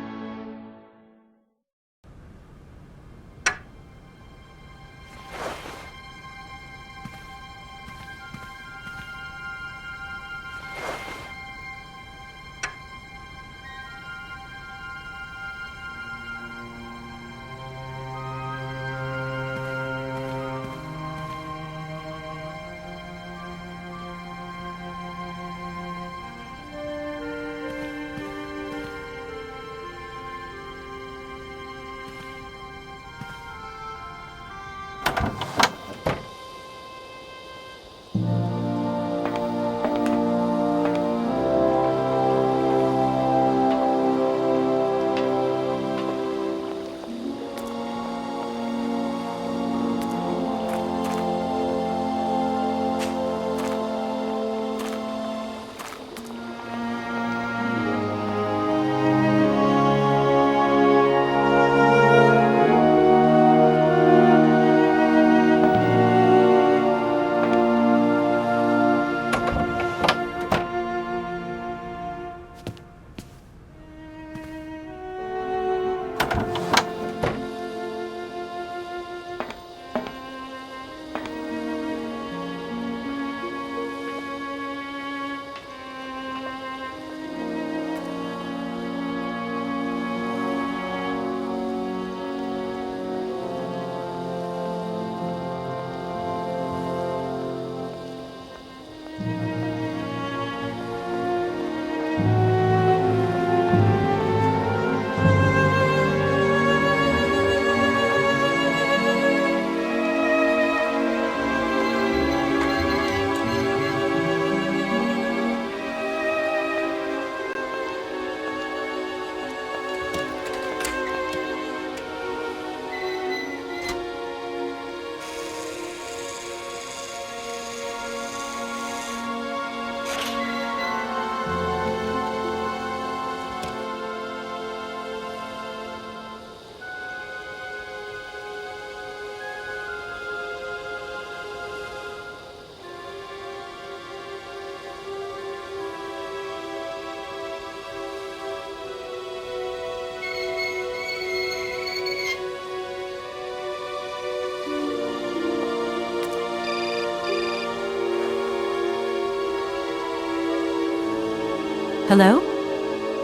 Hello?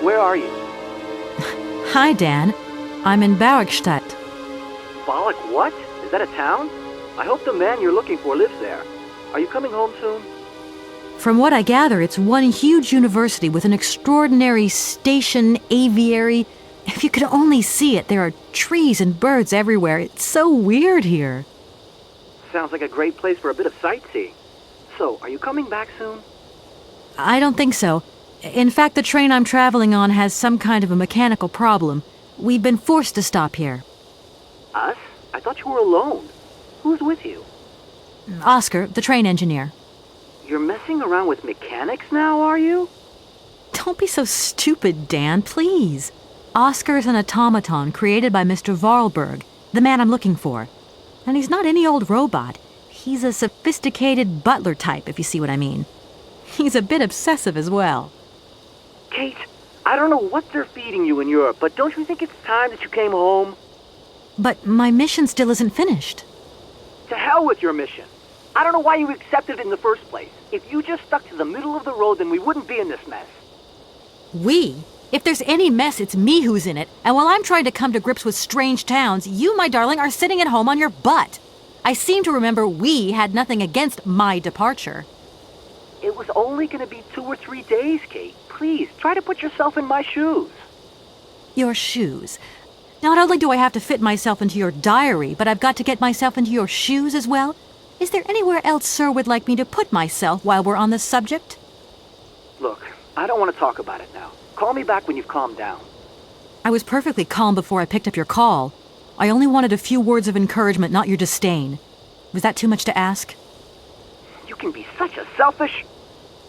Where are you? Hi, Dan. I'm in Barrockstadt. Bollock what? Is that a town? I hope the man you're looking for lives there. Are you coming home soon? From what I gather, it's one huge university with an extraordinary station aviary. If you could only see it, there are trees and birds everywhere. It's so weird here. Sounds like a great place for a bit of sightseeing. So, are you coming back soon? I don't think so. In fact, the train I'm traveling on has some kind of a mechanical problem. We've been forced to stop here. Us? I thought you were alone. Who's with you? Oscar, the train engineer. You're messing around with mechanics now, are you? Don't be so stupid, Dan, please. Oscar is an automaton created by Mr. Vorarlberg, the man I'm looking for. And he's not any old robot. He's a sophisticated butler type, if you see what I mean. He's a bit obsessive as well. Kate, I don't know what they're feeding you in Europe, but don't you think it's time that you came home? But my mission still isn't finished. To hell with your mission. I don't know why you accepted it in the first place. If you just stuck to the middle of the road, then we wouldn't be in this mess. We? If there's any mess, it's me who's in it. And while I'm trying to come to grips with strange towns, you, my darling, are sitting at home on your butt. I seem to remember we had nothing against my departure. It was only going to be 2 or 3 days, Kate. Please, try to put yourself in my shoes. Your shoes. Not only do I have to fit myself into your diary, but I've got to get myself into your shoes as well? Is there anywhere else Sir would like me to put myself while we're on this subject? Look, I don't want to talk about it now. Call me back when you've calmed down. I was perfectly calm before I picked up your call. I only wanted a few words of encouragement, not your disdain. Was that too much to ask? You can be such a selfish...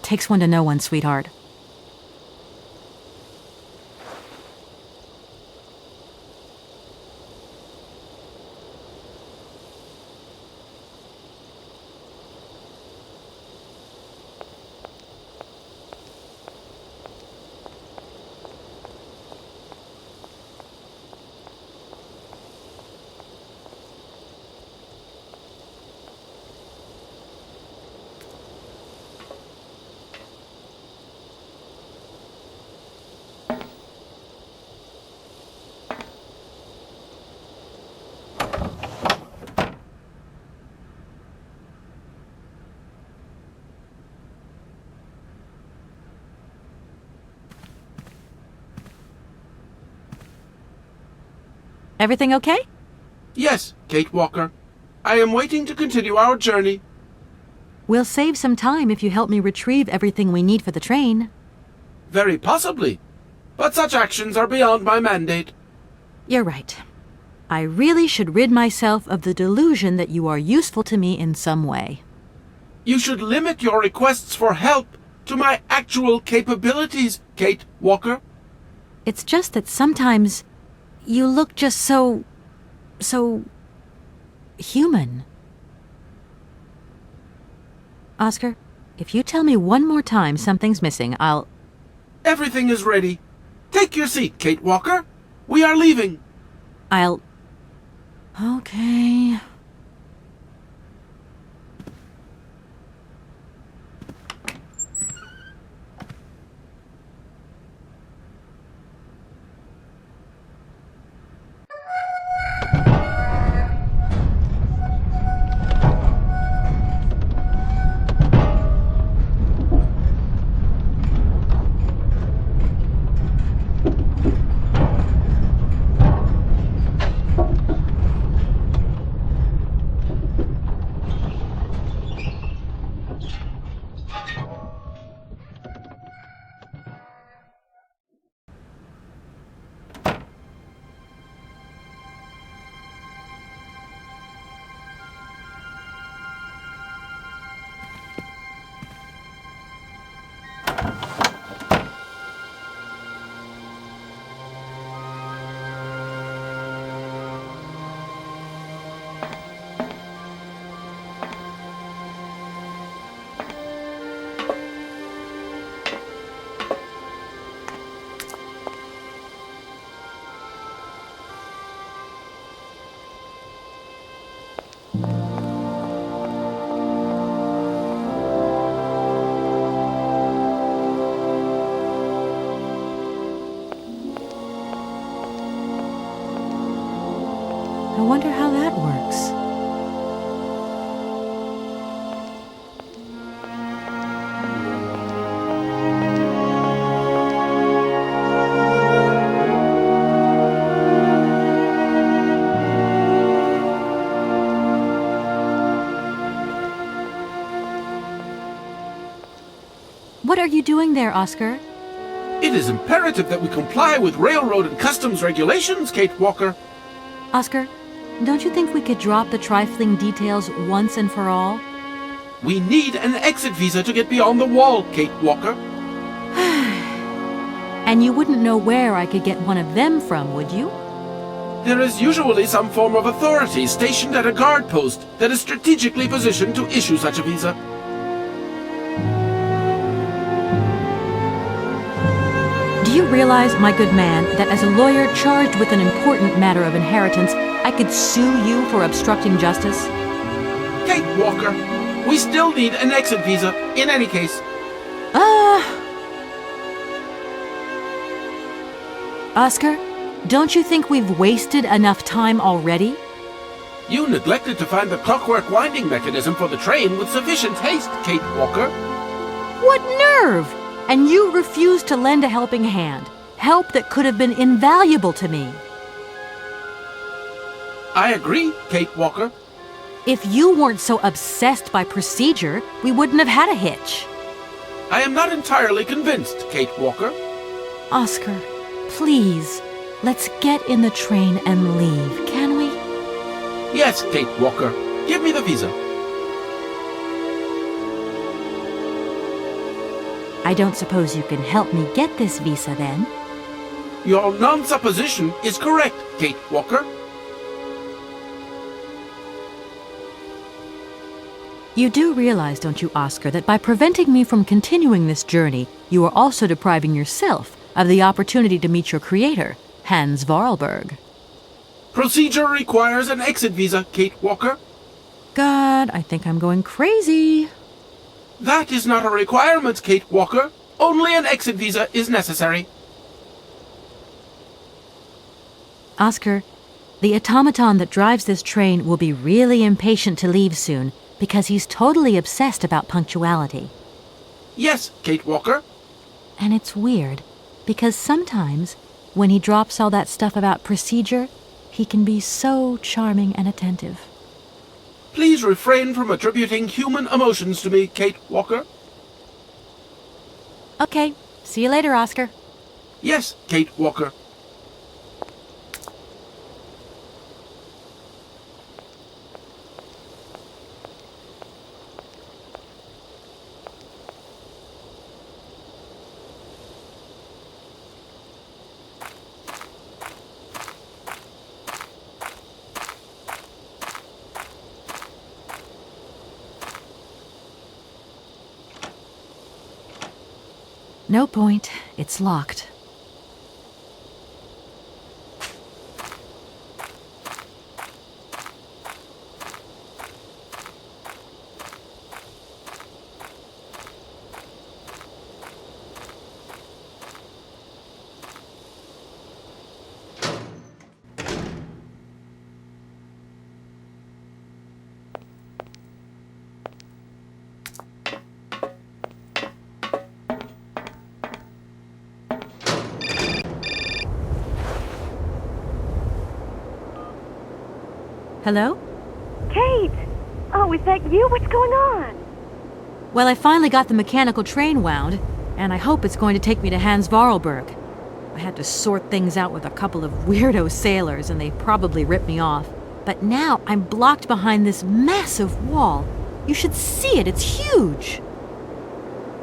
Takes one to know one, sweetheart. Everything okay? Yes, Kate Walker. I am waiting to continue our journey. We'll save some time if you help me retrieve everything we need for the train. Very possibly. But such actions are beyond my mandate. You're right. I really should rid myself of the delusion that you are useful to me in some way. You should limit your requests for help to my actual capabilities, Kate Walker. It's just that sometimes you look just so human. Oscar, if you tell me one more time something's missing, I'll... Everything is ready. Take your seat, Kate Walker. We are leaving. I'll... Okay... I wonder how that works. What are you doing there, Oscar? It is imperative that we comply with railroad and customs regulations, Kate Walker. Oscar, don't you think we could drop the trifling details once and for all? We need an exit visa to get beyond the wall, Kate Walker. And you wouldn't know where I could get one of them from, would you? There is usually some form of authority stationed at a guard post that is strategically positioned to issue such a visa. Do you realize, my good man, that as a lawyer charged with an important matter of inheritance, I could sue you for obstructing justice? Kate Walker, we still need an exit visa in any case. Oscar, don't you think we've wasted enough time already? You neglected to find the clockwork winding mechanism for the train with sufficient haste, Kate Walker. What nerve! And you refused to lend a helping hand. Help that could have been invaluable to me. I agree, Kate Walker. If you weren't so obsessed by procedure, we wouldn't have had a hitch. I am not entirely convinced, Kate Walker. Oscar, please, let's get in the train and leave, can we? Yes, Kate Walker. Give me the visa. I don't suppose you can help me get this visa, then? Your non-supposition is correct, Kate Walker. You do realize, don't you, Oscar, that by preventing me from continuing this journey, you are also depriving yourself of the opportunity to meet your creator, Hans Vorarlberg. Procedure requires an exit visa, Kate Walker. God, I think I'm going crazy. That is not a requirement, Kate Walker. Only an exit visa is necessary. Oscar, the automaton that drives this train will be really impatient to leave soon because he's totally obsessed about punctuality. Yes, Kate Walker. And it's weird, because sometimes, when he drops all that stuff about procedure, he can be so charming and attentive. Please refrain from attributing human emotions to me, Kate Walker. Okay, see you later, Oscar. Yes, Kate Walker. No point. It's locked. Hello? Kate! Oh, is that you? What's going on? Well, I finally got the mechanical train wound, and I hope it's going to take me to Hans Vorarlberg. I had to sort things out with a couple of weirdo sailors, and they probably ripped me off. But now I'm blocked behind this massive wall. You should see it. It's huge.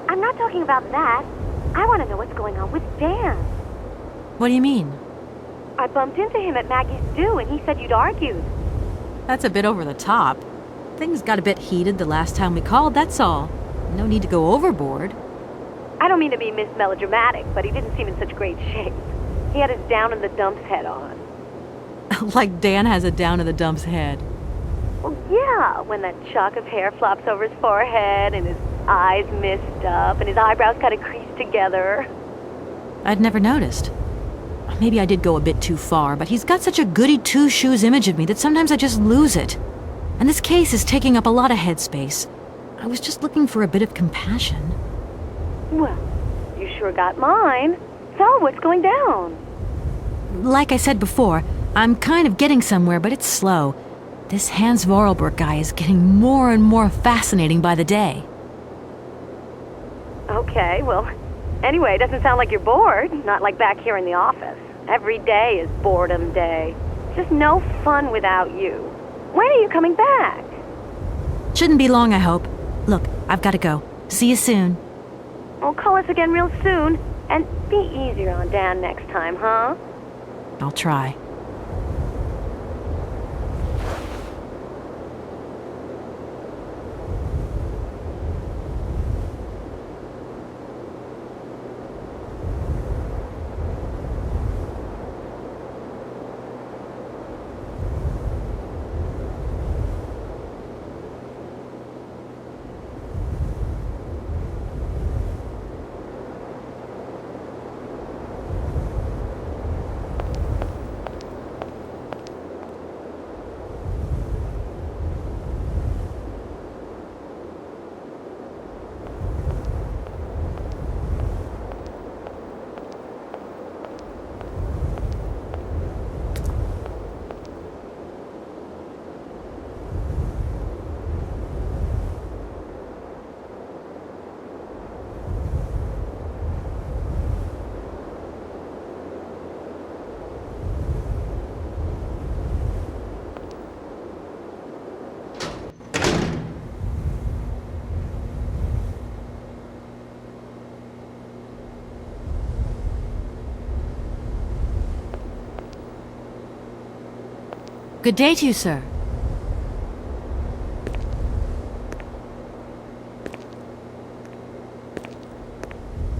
I'm not talking about that. I want to know what's going on with Dan. What do you mean? I bumped into him at Maggie's stew, and he said you'd argued. That's a bit over the top. Things got a bit heated the last time we called, that's all. No need to go overboard. I don't mean to be Miss Melodramatic, but he didn't seem in such great shape. He had his down-in-the-dumps head on. Like Dan has a down-in-the-dumps head. Well, yeah, when that shock of hair flops over his forehead, and his eyes mist up, and his eyebrows kind of creased together. I'd never noticed. maybe I did go a bit too far, but he's got such a goody two-shoes image of me that sometimes I just lose it. And this case is taking up a lot of headspace. I was just looking for a bit of compassion. Well, you sure got mine. So, what's going down? Like I said before, I'm kind of getting somewhere, but it's slow. This Hans Vorarlberg guy is getting more and more fascinating by the day. Okay, well, anyway, it doesn't sound like you're bored. Not like back here in the office. Every day is boredom day. Just no fun without you. When are you coming back? Shouldn't be long, I hope. Look, I've got to go. See you soon. Well, call us again real soon. And be easier on Dan next time, huh? I'll try. Good day to you, sir.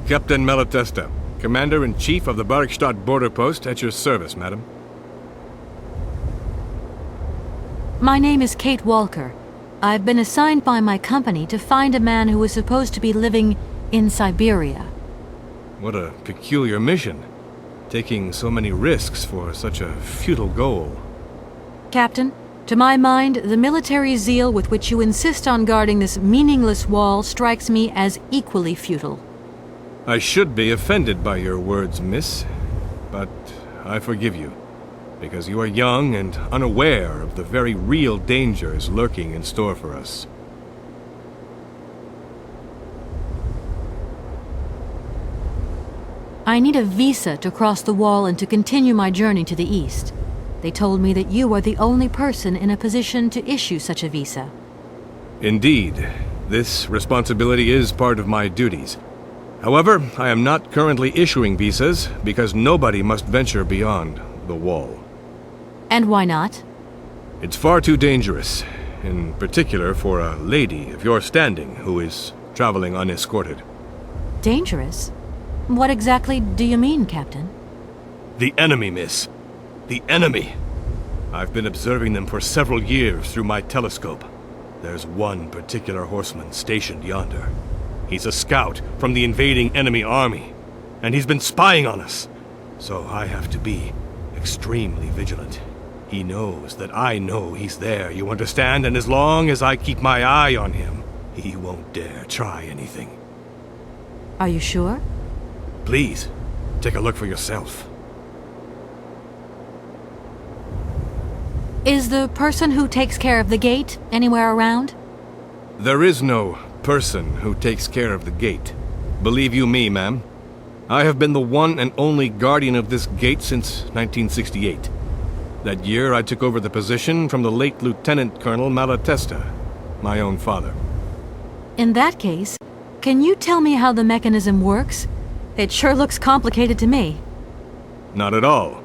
Captain Malatesta, Commander-in-Chief of the Barrockstadt border post, at your service, madam. My name is Kate Walker. I've been assigned by my company to find a man who is supposed to be living in Syberia. What a peculiar mission. Taking so many risks for such a futile goal. Captain, to my mind, the military zeal with which you insist on guarding this meaningless wall strikes me as equally futile. I should be offended by your words, miss, but I forgive you, because you are young and unaware of the very real dangers lurking in store for us. I need a visa to cross the wall and to continue my journey to the east. They told me that you are the only person in a position to issue such a visa. Indeed, this responsibility is part of my duties. However, I am not currently issuing visas because nobody must venture beyond the wall. And why not? It's far too dangerous, in particular for a lady of your standing who is traveling unescorted. Dangerous? What exactly do you mean, Captain? The enemy, miss. The enemy! I've been observing them for several years through my telescope. There's one particular horseman stationed yonder. He's a scout from the invading enemy army, and he's been spying on us. So I have to be extremely vigilant. He knows that I know he's there, you understand? And as long as I keep my eye on him, he won't dare try anything. Are you sure? Please, take a look for yourself. Is the person who takes care of the gate anywhere around? There is no person who takes care of the gate. Believe you me, ma'am. I have been the one and only guardian of this gate since 1968. That year I took over the position from the late Lieutenant Colonel Malatesta, my own father. In that case, can you tell me how the mechanism works? It sure looks complicated to me. Not at all.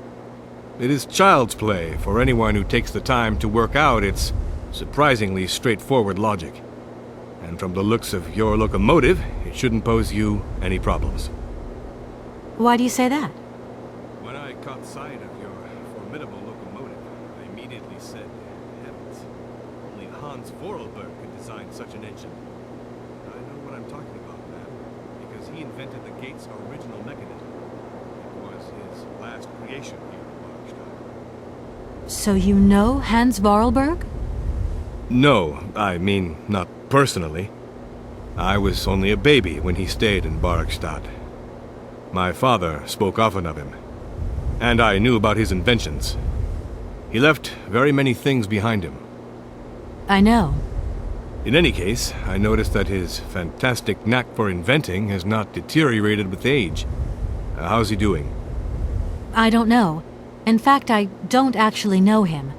It is child's play for anyone who takes the time to work out its surprisingly straightforward logic. And from the looks of your locomotive, it shouldn't pose you any problems. Why do you say that? When I caught sight of your formidable locomotive, I immediately said, heavens, only Hans Vorarlberg could design such an engine. I know what I'm talking about, ma'am, because he invented the gate's original mechanism. It was his last affiliation here in Barrockstadt. So you know Hans Vorarlberg? No, I mean, not personally. I was only a baby when he stayed in Barrockstadt. My father spoke often of him, and I knew about his inventions. He left very many things behind him. I know. In any case, I noticed that his fantastic knack for inventing has not deteriorated with age. How's he doing? I don't know. In fact, I don't actually know him.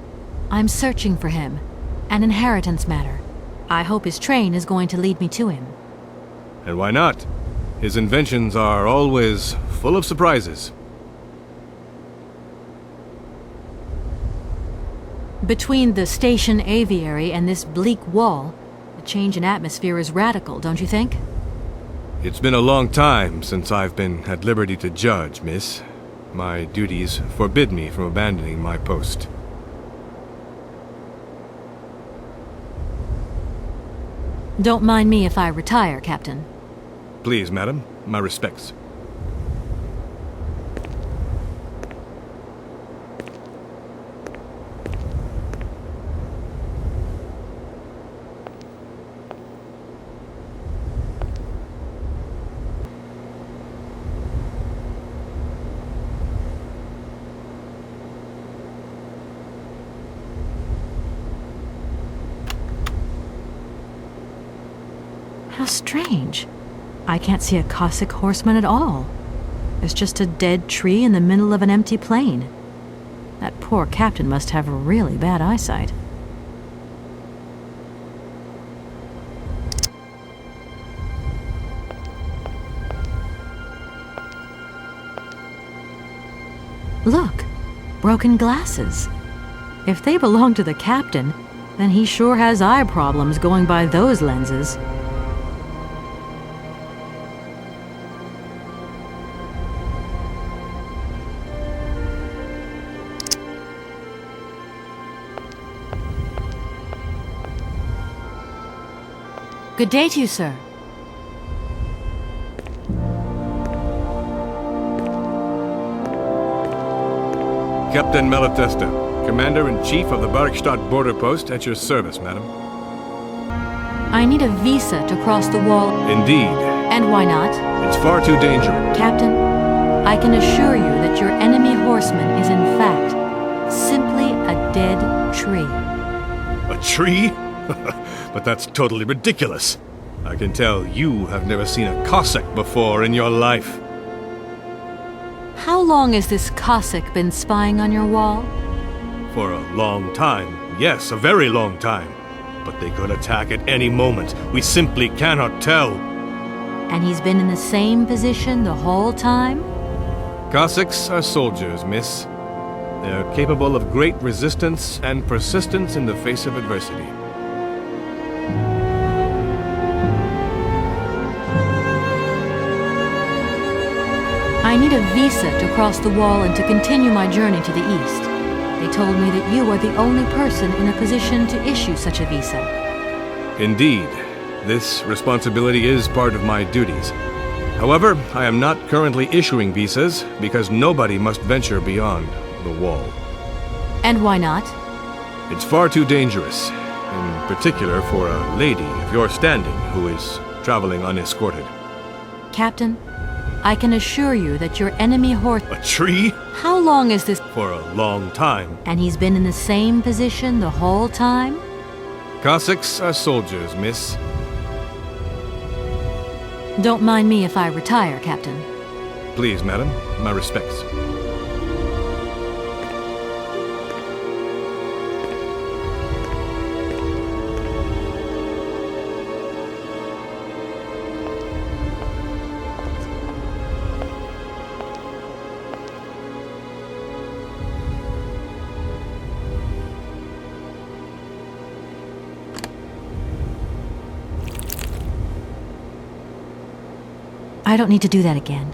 I'm searching for him. An inheritance matter. I hope his train is going to lead me to him. And why not? His inventions are always full of surprises. Between the station aviary and this bleak wall, the change in atmosphere is radical, don't you think? It's been a long time since I've been at liberty to judge, miss. My duties forbid me from abandoning my post. Don't mind me if I retire, Captain. Please, madam, my respects. How strange. I can't see a Cossack horseman at all. There's just a dead tree in the middle of an empty plain. That poor captain must have really bad eyesight. Look, broken glasses. If they belong to the captain, then he sure has eye problems going by those lenses. Good day to you, sir. Captain Malatesta, Commander-in-Chief of the Barrockstadt border post, at your service, madam. I need a visa to cross the wall. Indeed. And why not? It's far too dangerous. Captain, I can assure you that your enemy horseman is in fact simply a dead tree. A tree? But that's totally ridiculous. I can tell you have never seen a Cossack before in your life. How long has this Cossack been spying on your wall? For a long time. Yes, a very long time. But they could attack at any moment. We simply cannot tell. And he's been in the same position the whole time? Cossacks are soldiers, miss. They're capable of great resistance and persistence in the face of adversity. I need a visa to cross the wall and to continue my journey to the east. They told me that you are the only person in a position to issue such a visa. Indeed. This responsibility is part of my duties. However, I am not currently issuing visas because nobody must venture beyond the wall. And why not? It's far too dangerous, in particular for a lady of your standing who is traveling unescorted. Captain, I can assure you that your enemy horse... A tree? How long is this... For a long time. And he's been in the same position the whole time? Cossacks are soldiers, miss. Don't mind me if I retire, Captain. Please, madam. My respects. I don't need to do that again.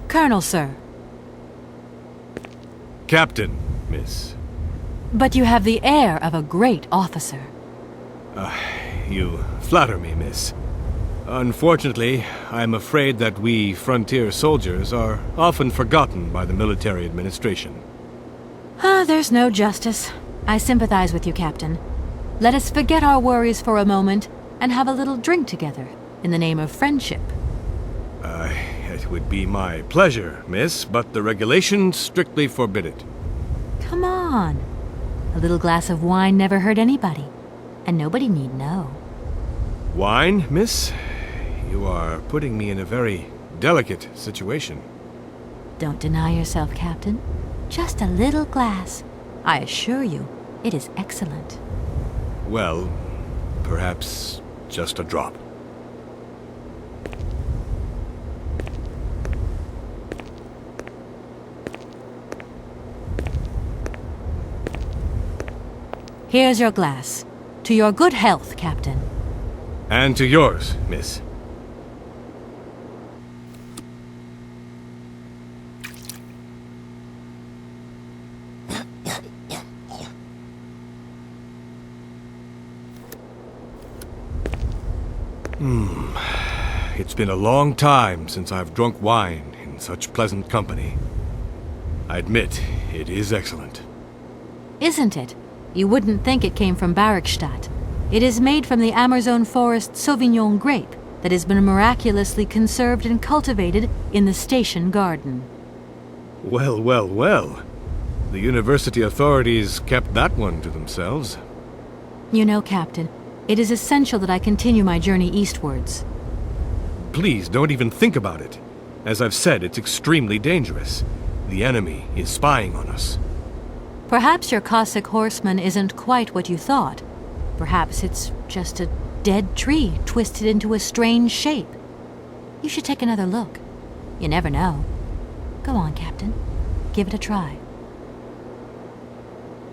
Colonel, sir. Captain, miss. But you have the air of a great officer. You flatter me, miss. Unfortunately, I'm afraid that we frontier soldiers are often forgotten by the military administration. There's no justice. I sympathize with you, Captain. Let us forget our worries for a moment and have a little drink together, in the name of friendship. It would be my pleasure, miss, but the regulations strictly forbid it. Come on. A little glass of wine never hurt anybody, and nobody need know. Wine, miss? You are putting me in a very delicate situation. Don't deny yourself, Captain. Just a little glass. I assure you, it is excellent. Well, perhaps just a drop. Here's your glass. To your good health, Captain. And to yours, miss. It's been a long time since I've drunk wine in such pleasant company. I admit, it is excellent. Isn't it? You wouldn't think it came from Barrockstadt. It is made from the Amazon forest Sauvignon grape that has been miraculously conserved and cultivated in the station garden. Well, well, well. The university authorities kept that one to themselves. You know, Captain, it is essential that I continue my journey eastwards. Please, don't even think about it. As I've said, it's extremely dangerous. The enemy is spying on us. Perhaps your Cossack horseman isn't quite what you thought. Perhaps it's just a dead tree twisted into a strange shape. You should take another look. You never know. Go on, Captain. Give it a try.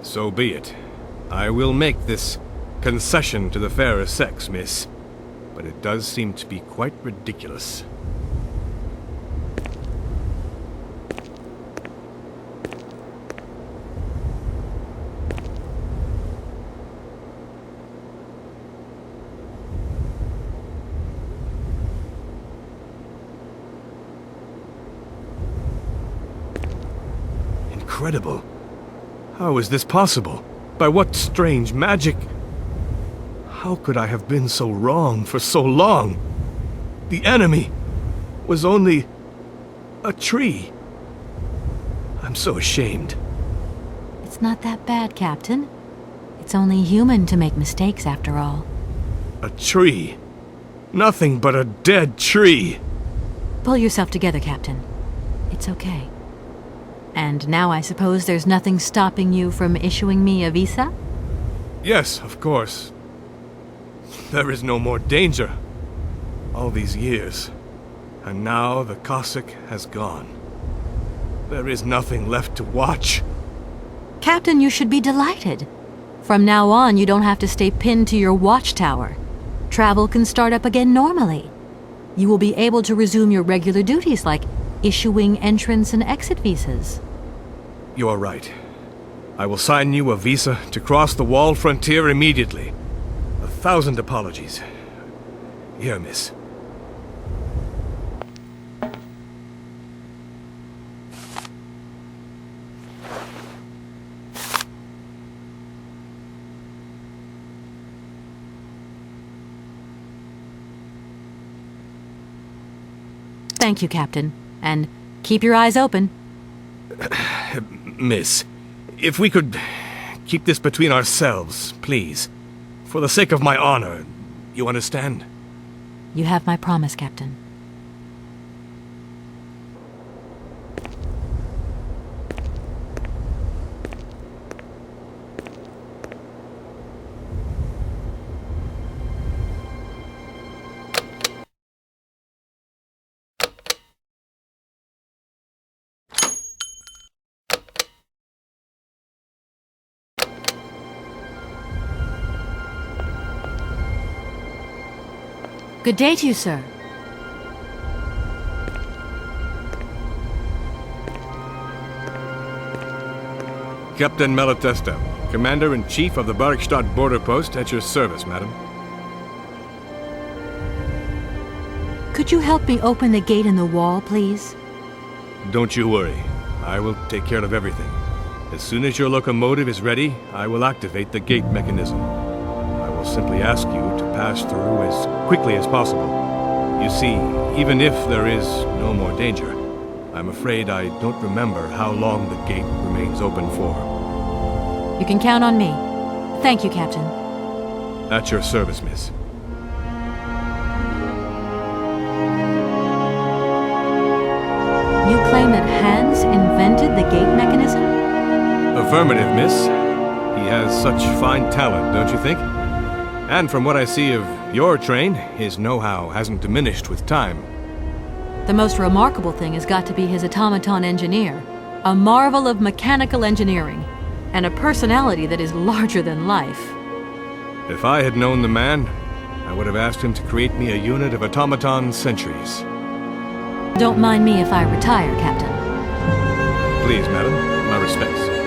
So be it. I will make this concession to the fairer sex, miss. But it does seem to be quite ridiculous. Incredible. How is this possible? By what strange magic? How could I have been so wrong for so long? The enemy was only a tree. I'm so ashamed. It's not that bad, Captain. It's only human to make mistakes, after all. A tree. Nothing but a dead tree. Pull yourself together, Captain. It's okay. And now I suppose there's nothing stopping you from issuing me a visa? Yes, of course. There is no more danger. All these years. And now the Cossack has gone. There is nothing left to watch. Captain, you should be delighted. From now on, you don't have to stay pinned to your watchtower. Travel can start up again normally. You will be able to resume your regular duties like issuing entrance and exit visas. You are right. I will sign you a visa to cross the wall frontier immediately. 1,000 apologies. Here, miss. Thank you, Captain. And keep your eyes open. Miss, if we could keep this between ourselves, please. For the sake of my honor, you understand? You have my promise, Captain. Good day to you, sir. Captain Malatesta, Commander-in-Chief of the Barrockstadt border post, at your service, madam. Could you help me open the gate in the wall, please? Don't you worry. I will take care of everything. As soon as your locomotive is ready, I will activate the gate mechanism. I will simply ask you to pass through as quickly as possible. You see, even if there is no more danger, I'm afraid I don't remember how long the gate remains open for. You can count on me. Thank you, Captain. At your service, miss. You claim that Hans invented the gate mechanism? Affirmative, miss. He has such fine talent, don't you think? And from what I see of your train, his know-how hasn't diminished with time. The most remarkable thing has got to be his automaton engineer, a marvel of mechanical engineering, and a personality that is larger than life. If I had known the man, I would have asked him to create me a unit of automaton sentries. Don't mind me if I retire, Captain. Please, madam, my respects.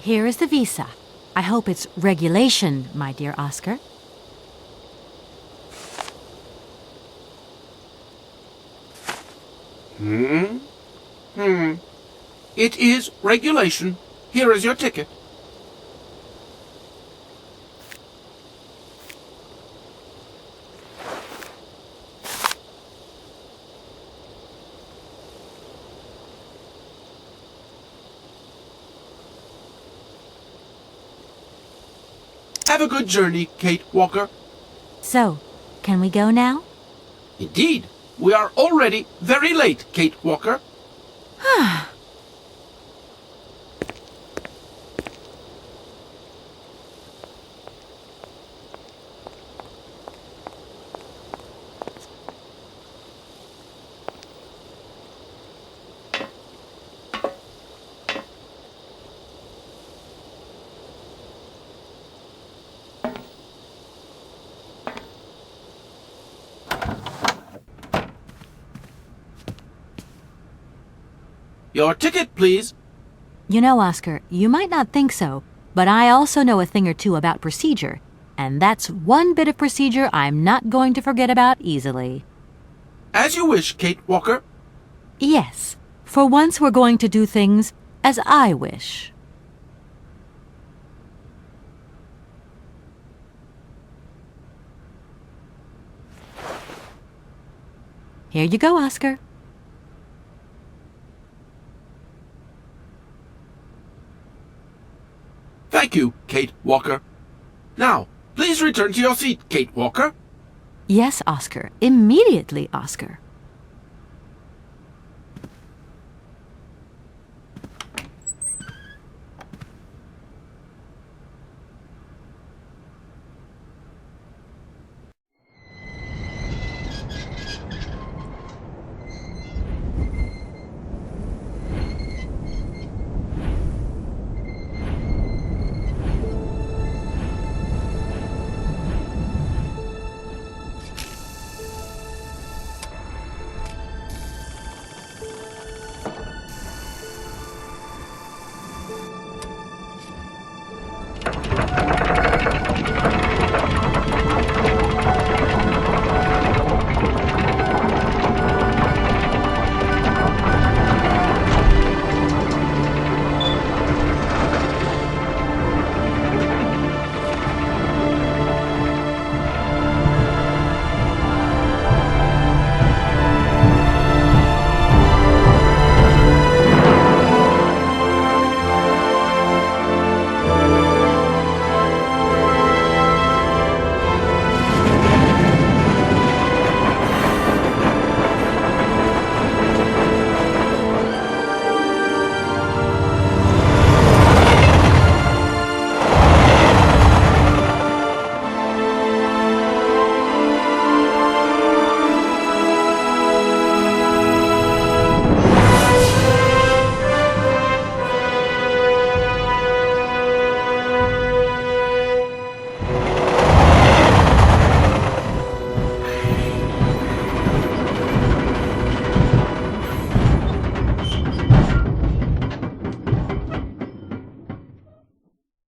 Here is the visa. I hope it's regulation, my dear Oscar. It is regulation. Here is your ticket. Have a good journey, Kate Walker. So, can we go now? Indeed. We are already very late, Kate Walker. Your ticket, please. You know, Oscar, you might not think so, but I also know a thing or two about procedure, and that's one bit of procedure I'm not going to forget about easily. As you wish, Kate Walker. Yes, for once we're going to do things as I wish. Here you go, Oscar. Thank you, Kate Walker. Now, please return to your seat, Kate Walker. Yes, Oscar. Immediately, Oscar.